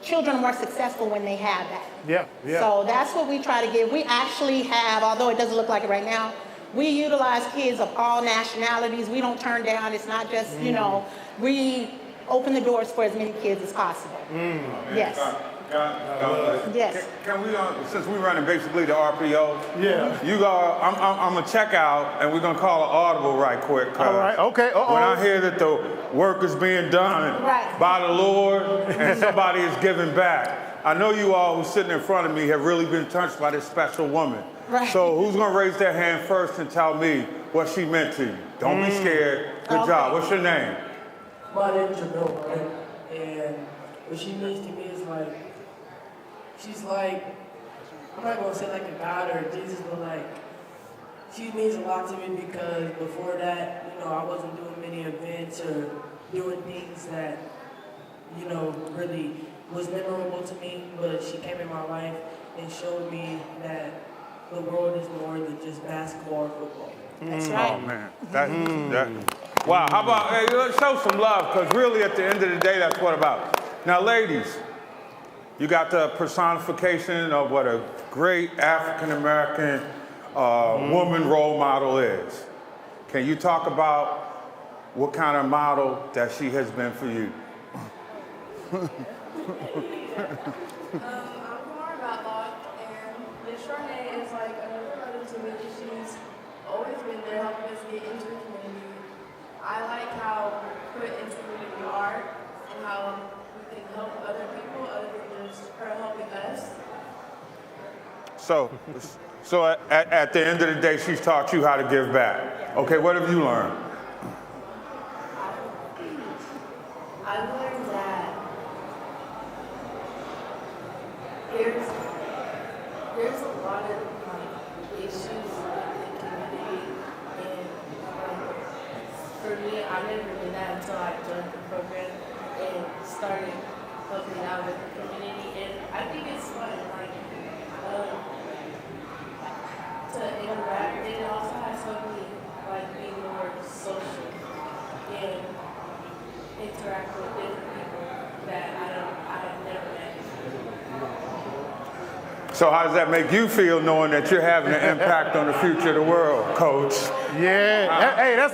children are more successful when they have that. So that's what we try to give. We actually have, although it doesn't look like it right now, we utilize kids of all nationalities. We don't turn down. It's not just, you know, we open the doors for as many kids as possible. Yes. Yes. Can we, since we're running basically the RPO, you go. I'm gonna check out, and we're gonna call an audible right quick. All right. Okay. When I hear that the work is being done by the Lord and somebody is giving back, I know you all who's sitting in front of me have really been touched by this special woman. So who's gonna raise their hand first and tell me what she meant to you? Don't be scared. Good job. What's your name? My name's Jamil, right? And what she means to me is like, she's like, I'm not gonna say like a God or a Jesus, but like, she means a lot to me because before that, you know, I wasn't doing many events or doing things that, you know, really was memorable to me, but she came in my life and showed me that the world is more than just basketball or football. That's right. Oh man, wow. How about, hey, let's show some love, because really at the end of the day, that's what about. Now, ladies, you got the personification of what a great African-American woman role model is. Can you talk about what kind of model that she has been for you? I'm Kumar Matlock, and Ms. Charnay is like another brother to me. She's always been there helping us get into the community. I like how put into the community we are and how we can help other people other than just her helping us. So at the end of the day, she's taught you how to give back. Okay, what have you learned? I learned that there's a lot of issues in the community, and for me, I never did that until I joined the program and started helping out with the community. And I think it's fun, like to interact, and it also has helped me like be more social and interact with different people that I have never met. So how does that make you feel knowing that you're having an impact on the future of the world, Coach? Hey, that's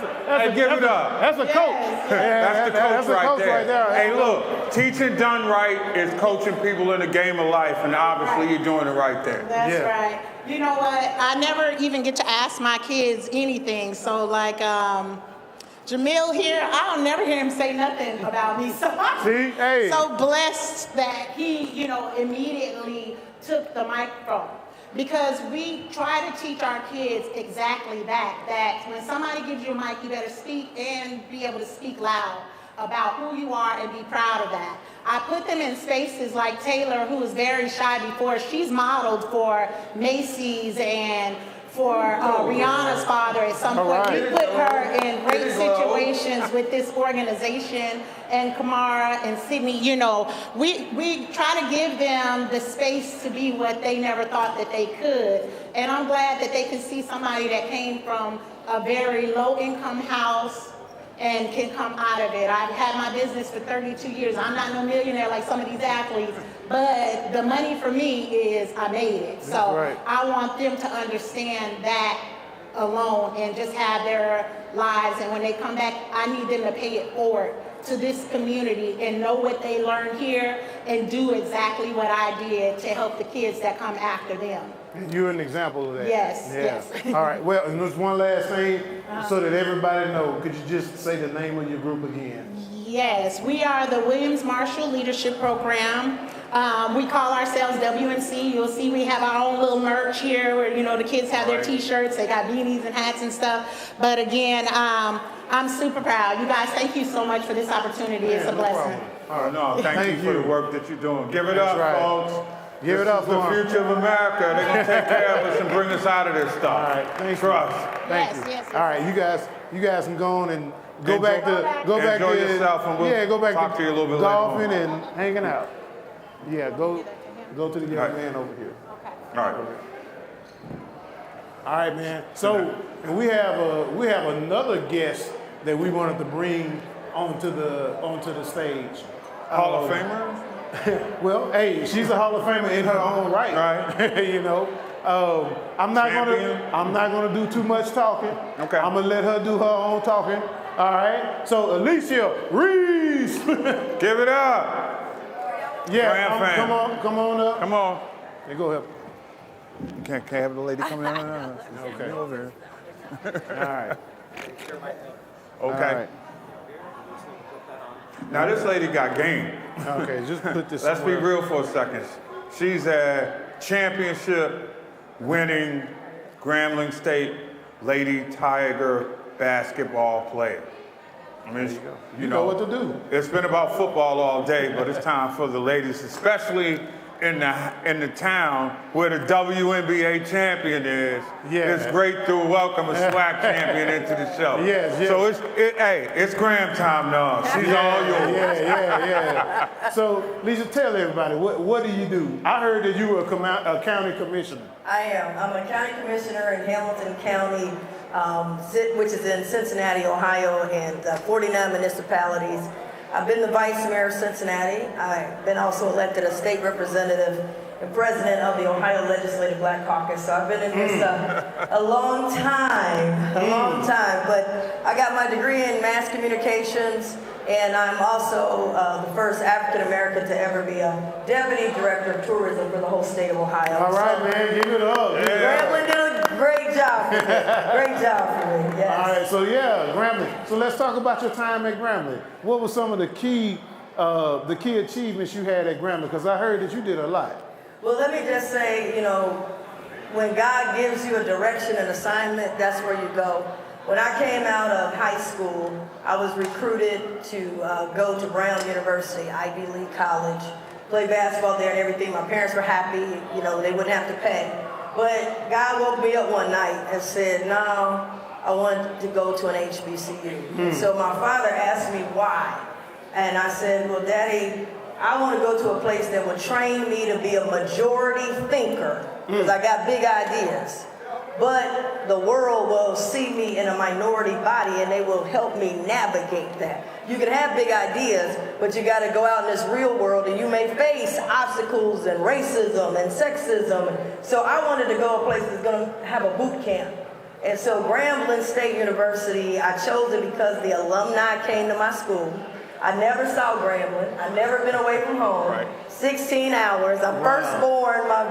give it up. That's a coach. That's the coach right there. Hey, look, teaching done right is coaching people in the game of life, and obviously you're doing it right there. That's right. You know what? I never even get to ask my kids anything. So like Jamil here, I don't never hear him say nothing about me. So I'm so blessed that he, you know, immediately took the microphone. Because we try to teach our kids exactly that when somebody gives you a mic, you better speak and be able to speak loud about who you are and be proud of that. I put them in spaces like Taylor, who was very shy before. She's modeled for Macy's and for Rihanna's father at some point. We put her in great situations with this organization, and Kamara and Sydney, you know, we try to give them the space to be what they never thought that they could. And I'm glad that they can see somebody that came from a very low income house and can come out of it. I've had my business for 32 years. I'm not no millionaire like some of these athletes, but the money for me is I made it. So I want them to understand that alone and just have their lives. And when they come back, I need them to pay it forward to this community and know what they learned here and do exactly what I did to help the kids that come after them. And you're an example of that. Yes, yes. All right, well, and there's one last thing so that everybody knows. Could you just say the name of your group again? Yes, we are the Williams Marshall Leadership Program. We call ourselves WNC. You'll see we have our own little merch here where, you know, the kids have their t-shirts, they got beanies and hats and stuff. But again, I'm super proud. You guys, thank you so much for this opportunity. It's a blessing. All right, no, thank you for the work that you're doing. Give it up, folks. Give it up for the future of America. They're going to take care of us and bring us out of this stuff. All right, thanks. Trust. Thank you. Yes. All right, you guys can go on and go back enjoy to yourself, and we'll go back talk to you a little bit golfing later and hanging out. Yeah, go to the young man over here. All right. All right, man. So, and we have another guest that we wanted to bring onto the stage. Hall of Famer? Well, hey, she's a Hall of Famer in her own right. Right. You know, I'm not gonna do too much talking. Okay. I'm gonna let her do her own talking. All right. So Alicia Reese. Give it up. Yeah. Come on up. Come on. Hey, go help. Can't have the lady come in. Okay. Over here. All right. Okay. All right. Now this lady got game. Okay, just put this. Let's be real for a second. She's a championship winning Grambling State Lady Tiger basketball player. I mean, you know what to do. It's been about football all day, but it's time for the ladies, especially in the town where the WNBA champion is. Yeah. It's great to welcome a SWAC champion into the show. Yes. So it's Graham time now. She's all yours. Yeah. So, Lisa, tell everybody, what do you do? I heard that you were a county commissioner. I am. I'm a county commissioner in Hamilton County, which is in Cincinnati, Ohio, and 49 municipalities. I've been the vice mayor of Cincinnati. I've been also elected a state representative and president of the Ohio Legislative Black Caucus. So I've been in this a long time, But I got my degree in mass communications, and I'm also the first African American to ever be a deputy director of tourism for the whole state of Ohio. All right, man, give it up. Grambling did a great job for me. Great job for me, yes. All right, so Grambling. So let's talk about your time at Grambling. What were some of the key achievements you had at Grambling? Because I heard that you did a lot. Well, let me just say, you know, when God gives you a direction and assignment, that's where you go. When I came out of high school, I was recruited to go to Brown University, Ivy League college, play basketball there and everything. My parents were happy, you know, they wouldn't have to pay. But God woke me up one night and said, no, I want to go to an HBCU. So my father asked me why. And I said, well, Daddy, I want to go to a place that will train me to be a majority thinker, because I got big ideas. But the world will see me in a minority body and they will help me navigate that. You can have big ideas, but you got to go out in this real world and you may face obstacles and racism and sexism. So I wanted to go a place that's going to have a boot camp. And so Grambling State University, I chose it because the alumni came to my school. I never saw Grambling. I've never been away from home. 16 hours. I'm firstborn, my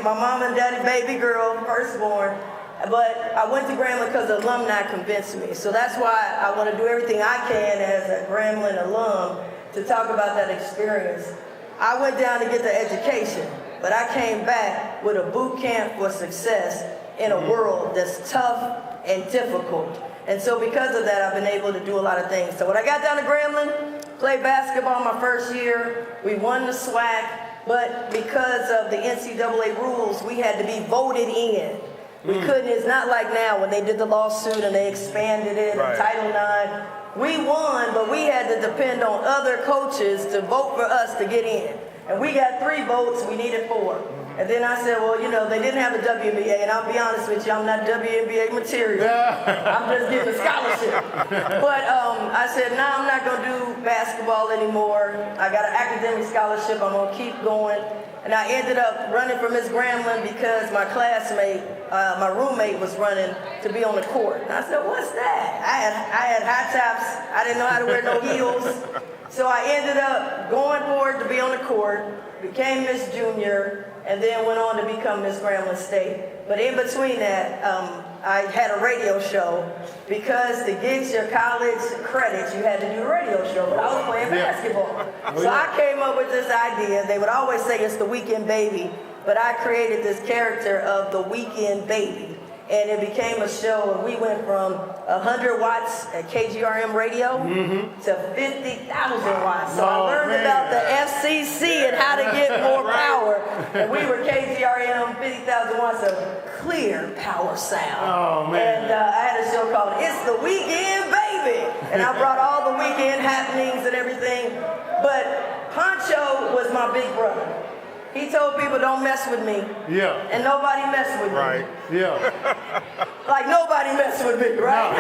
mom and daddy baby girl, firstborn. But I went to Grambling because the alumni convinced me. So that's why I want to do everything I can as a Grambling alum to talk about that experience. I went down to get the education, but I came back with a boot camp for success in a world that's tough and difficult. And so because of that, I've been able to do a lot of things. So when I got down to Grambling, played basketball my first year, we won the SWAC, but because of the NCAA rules, we had to be voted in. We couldn't, it's not like now when they did the lawsuit and they expanded it, and Title IX. We won, but we had to depend on other coaches to vote for us to get in. And we got 3 votes, we needed 4. And then I said, well, you know, they didn't have a WNBA, and I'll be honest with you, I'm not WNBA material. I'm just getting a scholarship. But I said, no, I'm not going to do basketball anymore. I got an academic scholarship, I'm going to keep going. And I ended up running for Miss Grambling because my classmate, my roommate was running to be on the court. And I said, what's that? I had high tops, I didn't know how to wear no heels. So I ended up going for it to be on the court, became Miss Junior, and then went on to become Miss Grambling State. But in between that, I had a radio show because to get your college credits, you had to do a radio show, but I was playing basketball. So I came up with this idea. They would always say it's the weekend baby, but I created this character of the weekend baby. And it became a show, and we went from 100 watts at KGRM radio to 50,000 watts. So I learned about the FCC and how to get more power. And we were KGRM, 50,000 watts of clear power sound. Oh, man. And I had a show called It's the Weekend Baby. And I brought all the weekend happenings and everything. But Poncho was my big brother. He told people don't mess with me. Yeah. And nobody messed with me. Right. Yeah. Like nobody messed with me, right?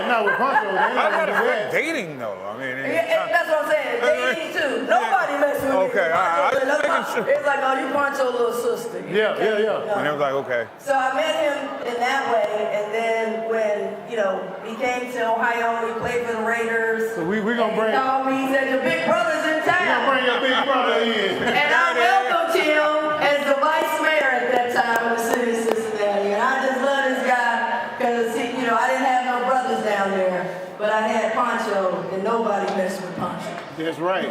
No, with Poncho, they ain't How gonna about do for that. dating though? I mean, Yeah, that's what I'm saying. Dating too. Nobody messed with me. Okay, all right. It's like, oh, you Poncho's little sister. Yeah. And it was like, okay. So I met him in that way, and then when, you know, he came to Ohio, he played for the Raiders. So we gonna bring. He called me, he said, your big brother's in town. We gonna bring your big brother in. And I welcomed him as the vice mayor at that time of the city of Cincinnati. And I just love this guy because, you know, I didn't have no brothers down there, but I had Poncho, and nobody messed with Poncho. That's right.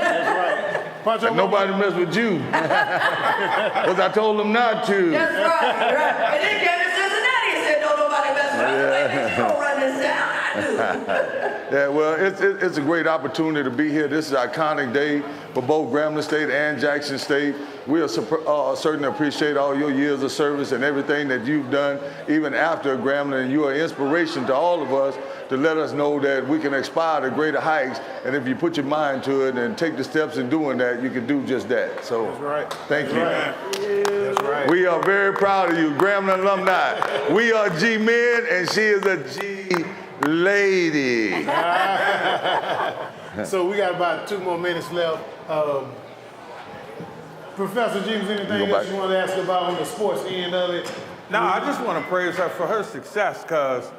Poncho, And nobody messed with you. Because I told them not to. That's right. And then came to Cincinnati and said, no, nobody messed with us. Like, you don't run this down. I do. Yeah, well, it's a great opportunity to be here. This is an iconic day for both Grambling State and Jackson State. We certainly appreciate all your years of service and everything that you've done, even after Grambling. And you are an inspiration to all of us to let us know that we can aspire to greater heights. And if you put your mind to it and take the steps in doing that, you can do just that. So, That's right. Thank you. That's right. We are very proud of you, Grambling alumni. We are G men, and she is a G lady. So we got about 2 more minutes left. Professor James, anything else you want to ask about on the sports end of it? No, I just want to praise her for her success because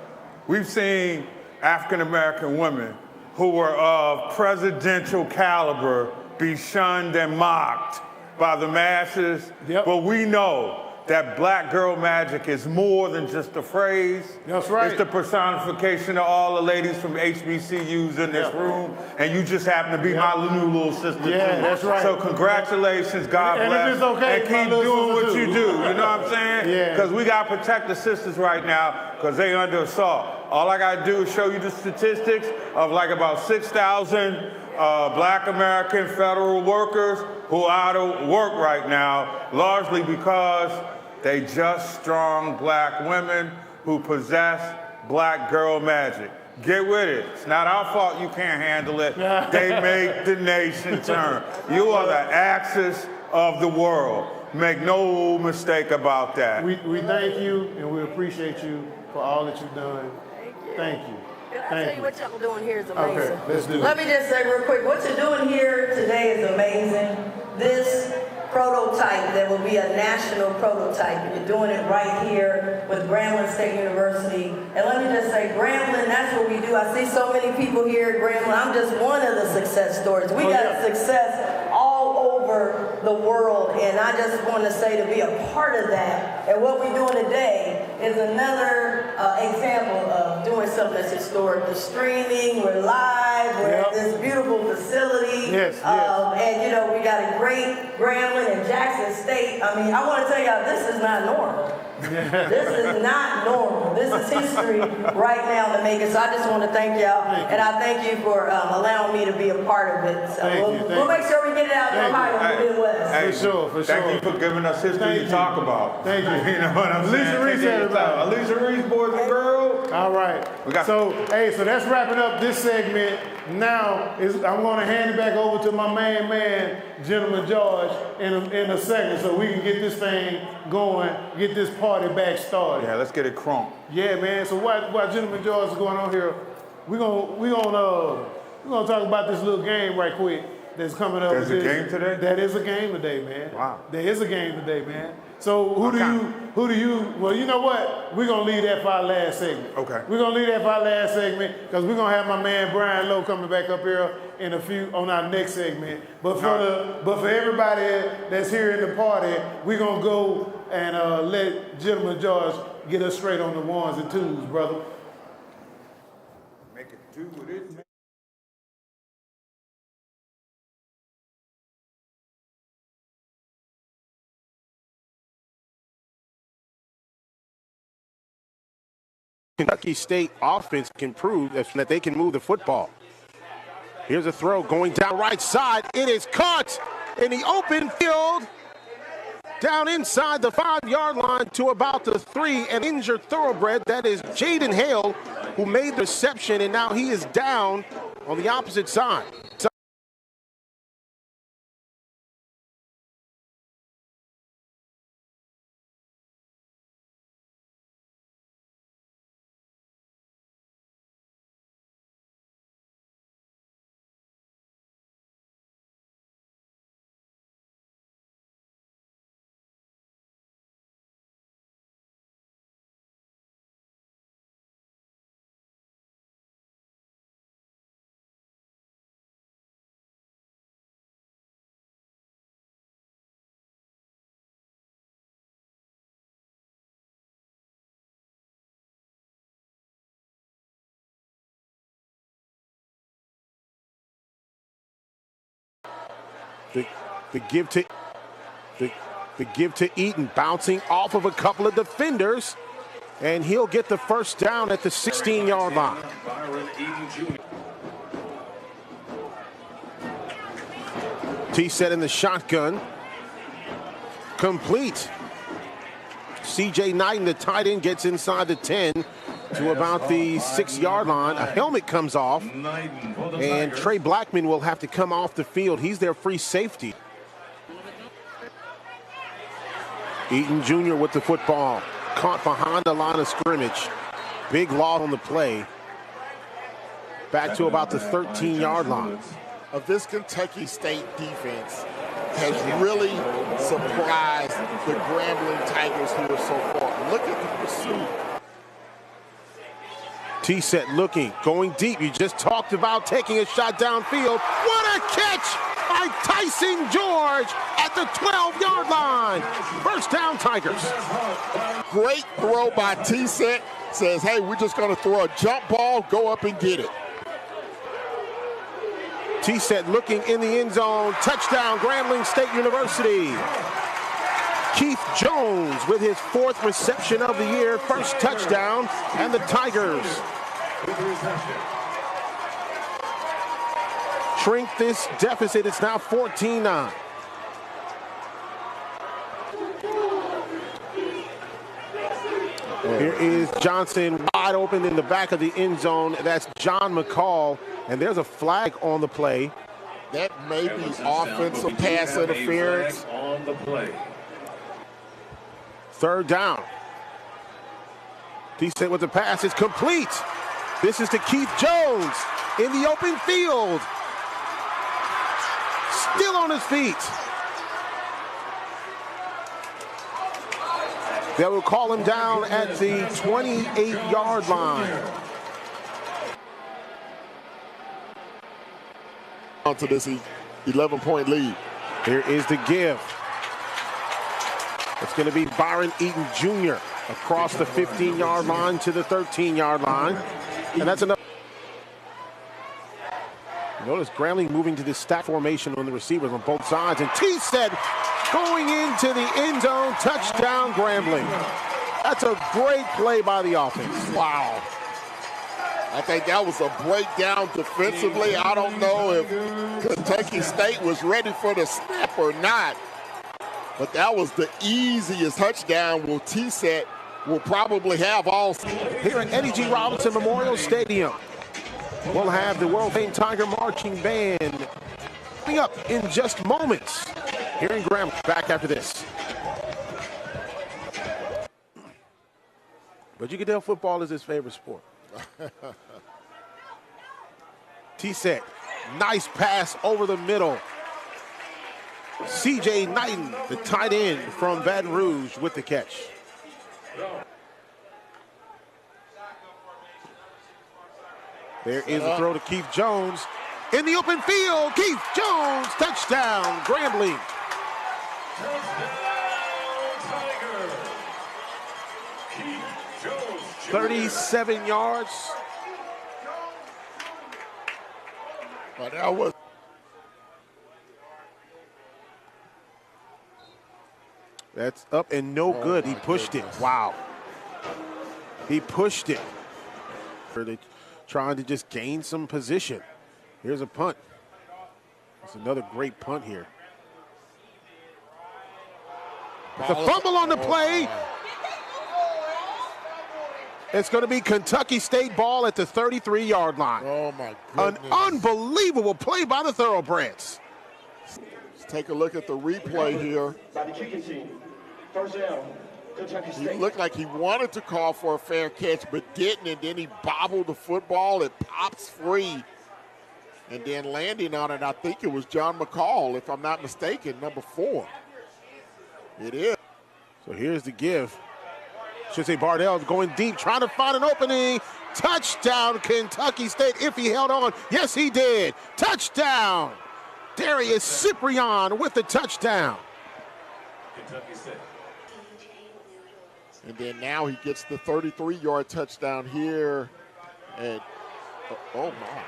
we've seen African-American women who were of presidential caliber be shunned and mocked by the masses. Yep. But we know that black girl magic is more than just a phrase. That's right. It's the personification of all the ladies from HBCUs in this room, and you just happen to be my new little sister too. Yeah, that's right. So congratulations, God And bless, if it's okay, and my keep little doing what sister you too. do. You know what I'm saying? Yeah. Because we got to protect the sisters right now because they under assault. All I got to do is show you the statistics of like about 6,000 black American federal workers who are out of work right now, largely because they just strong black women who possess black girl magic. Get with it. It's not our fault you can't handle it. They make the nation turn. You are the axis of the world. Make no mistake about that. We thank you and we appreciate you for all that you've done. Thank you. I'll tell you what y'all doing here is amazing. Okay, let's do it. Let me just say real quick, what you're doing here today is amazing. This prototype that will be a national prototype. You're doing it right here with Grambling State University. And let me just say, Grambling, that's what we do. I see so many people here at Grambling. I'm just one of the success stories. We got success all over the world. And I just want to say to be a part of that. And what we're doing today is another example of doing something that's historic. The streaming, we're live, we're at this beautiful facility. And you know, we got a great Grambling and Jackson State. I mean, I want to tell y'all, this is not normal. This is not normal. This is history right now to make it. So I just want to thank y'all, and I thank you for allowing me to be a part of it. So we'll make sure we get it out in Ohio and the Midwest. Hey, for sure. Thank you for giving us history to talk about. Thank you. You know what I'm saying? Alicia Reese had it about. Alicia Reese, boys and girls. All right. So that's wrapping up this segment. Now I'm going to hand it back over to my main man, Gentleman George, in a second, so we can get this thing going, get this party back started. Yeah, let's get it crunk. Yeah, man. So while Gentleman George is going on here, we're gonna talk about this little game right quick that's coming up. There's a game today? That is a game today, man. Wow. There is a game today, man. So who do you, well, you know what? We're going to leave that for our last segment. Okay. We're going to leave that for our last segment because we're going to have my man Brian Lowe coming back up here in a few, on our next segment. But for everybody that's here in the party, we're going to go and let Gentleman George get us straight on the ones and twos, brother. Make it do what it makes. Kentucky State offense can prove that they can move the football. Here's a throw going down right side. It is caught in the open field. Down inside the 5-yard line to about the 3, an injured thoroughbred. That is Jaden Hale, who made the reception, and now he is down on the opposite side. The give to Eaton, bouncing off of a couple of defenders, and he'll get the first down at the 16-yard line. T-set in the shotgun, complete. C.J. Knighton, the tight end, gets inside the 10 to about the 6-yard line. A helmet comes off, and Trey Blackman will have to come off the field. He's their free safety. Eaton Jr. with the football, caught behind the line of scrimmage. Big loss on the play. Back to about the 13-yard line. Of this Kentucky State defense has really surprised the Grambling Tigers here so far. Look at the pursuit. T-set looking, going deep. You just talked about taking a shot downfield. What a catch by Tyson George at the 12-yard line. First down, Tigers. Great throw by T-set. Says, hey, we're just going to throw a jump ball, go up and get it. T-set looking in the end zone. Touchdown, Grambling State University. Keith Jones with his 4th reception of the year. First touchdown, and the Tigers shrink this deficit. It's now 14-9. Here is Johnson wide open in the back of the end zone. That's John McCall, and there's a flag on the play. That may be offensive pass interference. On the play. Third down. T-set with the pass. It's complete. This is to Keith Jones in the open field. Still on his feet. They will call him down at the 28-yard line. Onto this 11-point lead. Here is the give. It's going to be Byron Eaton Jr. across the 15-yard line to the 13-yard line. And that's enough. Notice Grambling moving to this stack formation on the receivers on both sides. And T-set going into the end zone. Touchdown, Grambling. That's a great play by the offense. Wow. I think that was a breakdown defensively. I don't know if Kentucky State was ready for the snap or not. But that was the easiest touchdown. Will T-set will probably have all here at Eddie G. Robinson Memorial Stadium. We'll have the world-famed Tiger Marching Band coming up in just moments here in Grambling. Back after this. But you can tell football is his favorite sport. T-set, nice pass over the middle. C.J. Knighton, the tight end from Baton Rouge with the catch. There is a throw to Keith Jones. In the open field, Keith Jones, touchdown, Grambling. 37 yards. But that was. That's up and no good. He pushed it. Wow. He pushed it. They're trying to just gain some position. Here's a punt. It's another great punt here. The fumble on the play. It's going to be Kentucky State ball at the 33-yard line. Oh, my goodness. An unbelievable play by the Thoroughbreds. Let's take a look at the replay here. He looked like he wanted to call for a fair catch, but didn't, and then he bobbled the football. It pops free. And then landing on it, I think it was John McCall, if I'm not mistaken, number 4. It is. So here's the give. Should say Bardell going deep, trying to find an opening. Touchdown, Kentucky State, if he held on. Yes, he did. Touchdown. Darius Cyprian with the touchdown. Kentucky State. And then now he gets the 33-yard touchdown here. And, oh, my.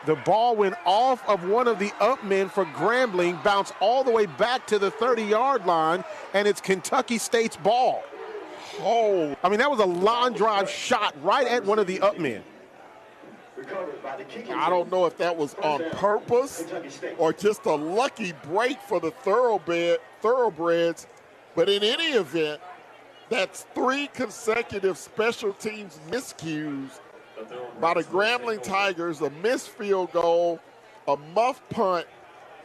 The ball went off of one of the up men for Grambling, bounced all the way back to the 30-yard line, and it's Kentucky State's ball. Oh, I mean, that was a line drive shot right at one of the up men. I don't know if that was on purpose or just a lucky break for the Thoroughbreds, but in any event, that's 3 consecutive special teams miscues by the Grambling Tigers, a missed field goal, a muff punt,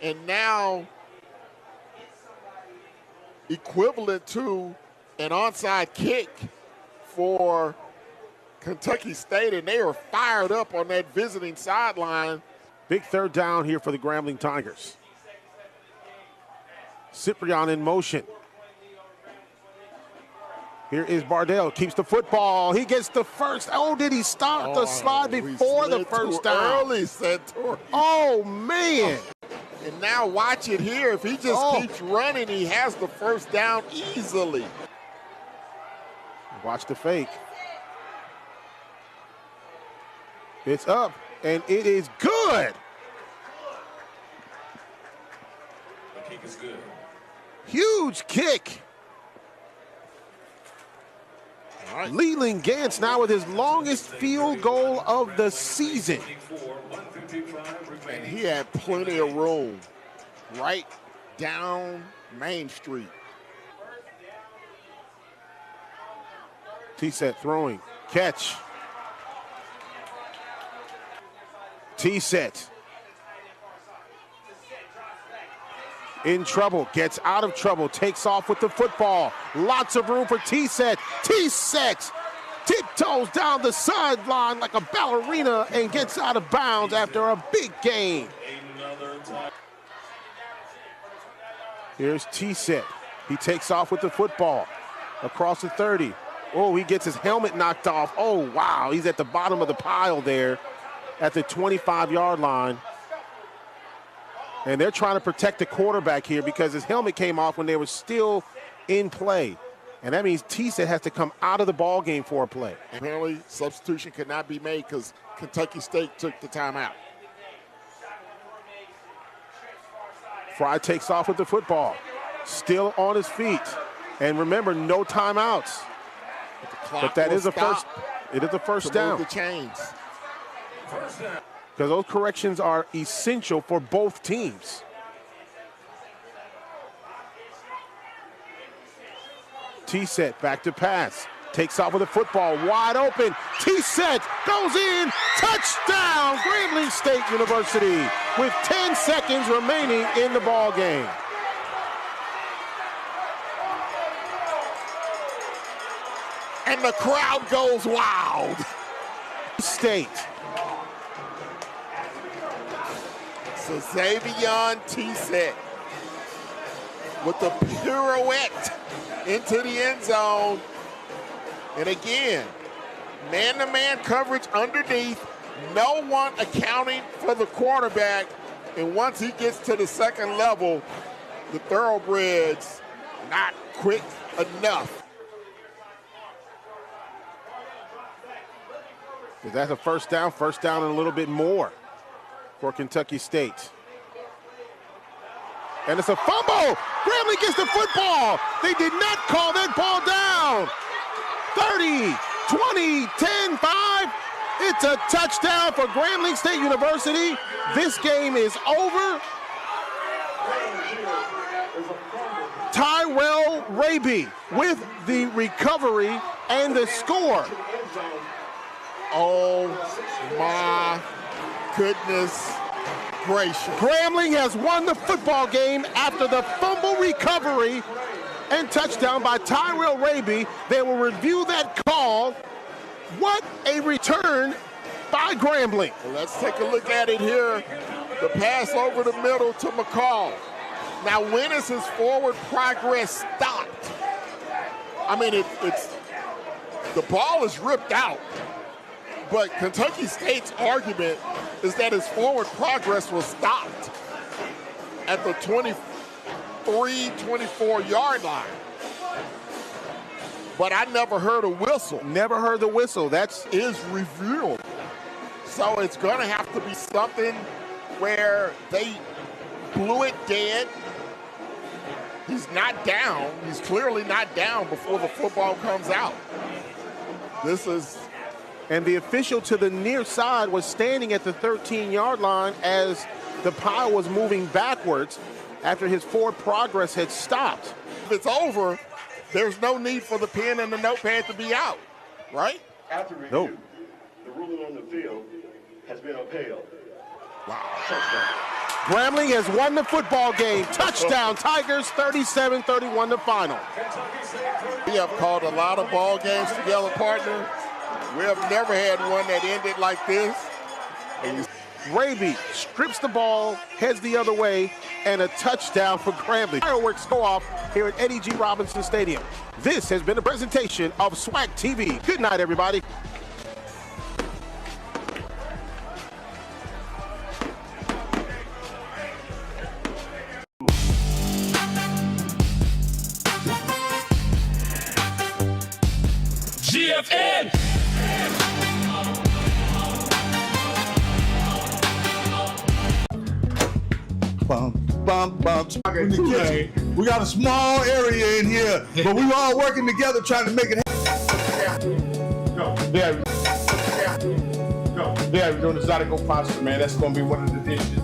and now equivalent to an onside kick for Kentucky State, and they are fired up on that visiting sideline. Big third down here for the Grambling Tigers. Cyprian in motion. Here is Bardell, keeps the football. He gets the first. Oh, did he start the slide before the first down? Early, Santori. Oh, man. And now watch it here. If he just keeps running, he has the first down easily. Watch the fake. It's up, and it is good. The kick is good. Huge kick. Right. Leland Gantz now with his longest field goal of the season. And he had plenty of room right down Main Street. T-set throwing, catch. T-set. In trouble, gets out of trouble, takes off with the football. Lots of room for T-set. T-set tiptoes down the sideline like a ballerina and gets out of bounds after a big gain. Here's T-set. He takes off with the football across the 30. Oh, he gets his helmet knocked off. Oh, wow, he's at the bottom of the pile there at the 25-yard line. And they're trying to protect the quarterback here because his helmet came off when they were still in play. And that means T-set has to come out of the ball game for a play. Apparently, substitution could not be made because Kentucky State took the timeout. Fry takes off with the football. Still on his feet. And remember, no timeouts. But that is a first. It is a first down. Move the chains. Because those corrections are essential for both teams. T-set back to pass. Takes off with the football, wide open. T-set, goes in, touchdown, Grambling State University, with 10 seconds remaining in the ball game. And the crowd goes wild. State. So Xavier T-set with the pirouette into the end zone. And again, man-to-man coverage underneath, no one accounting for the quarterback. And once he gets to the second level, the thoroughbreds not quick enough. Is that a first down? First down and a little bit more for Kentucky State. And it's a fumble. Grambling gets the football. They did not call that ball down. 30, 20, 10, 5. It's a touchdown for Grambling State University. This game is over. Tyrell Raby with the recovery and the score. Oh my goodness gracious. Grambling has won the football game after the fumble recovery and touchdown by Tyrell Raby. They will review that call. What a return by Grambling. Well, let's take a look at it here. The pass over the middle to McCall. Now, when is his forward progress stopped? I mean, it's the ball is ripped out. But Kentucky State's argument is that his forward progress was stopped at the 24-yard line. But I never heard a whistle. Never heard the whistle. That's is reviewed. So it's going to have to be something where they blew it dead. He's not down. He's clearly not down before the football comes out. This is... And the official to the near side was standing at the 13-yard line as the pile was moving backwards after his forward progress had stopped. If it's over, there's no need for the pen and the notepad to be out, right? After review, the ruling on the field has been upheld. Wow. Grambling has won the football game. Touchdown, Tigers, 37-31 the final. We have called a lot of ball games together, partner. We have never had one that ended like this. Raby strips the ball, heads the other way, and a touchdown for Grambling. Fireworks go off here at Eddie G. Robinson Stadium. This has been a presentation of SWAC TV. Good night, everybody. GFN! Bump. In the kitchen. We got a small area in here, but we all working together trying to make it happen. There we're doing the Zydeco pasta, man. That's gonna be one of the dishes.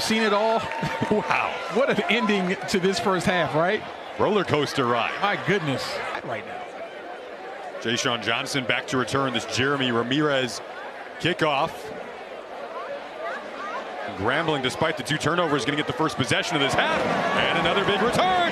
seen it all. Wow. What an ending to this first half, right? Roller coaster ride. My goodness. Right now. Jay-Sean Johnson back to return this Jeremy Ramirez kickoff. Grambling, despite the 2 turnovers, going to get the first possession of this half. And another big return.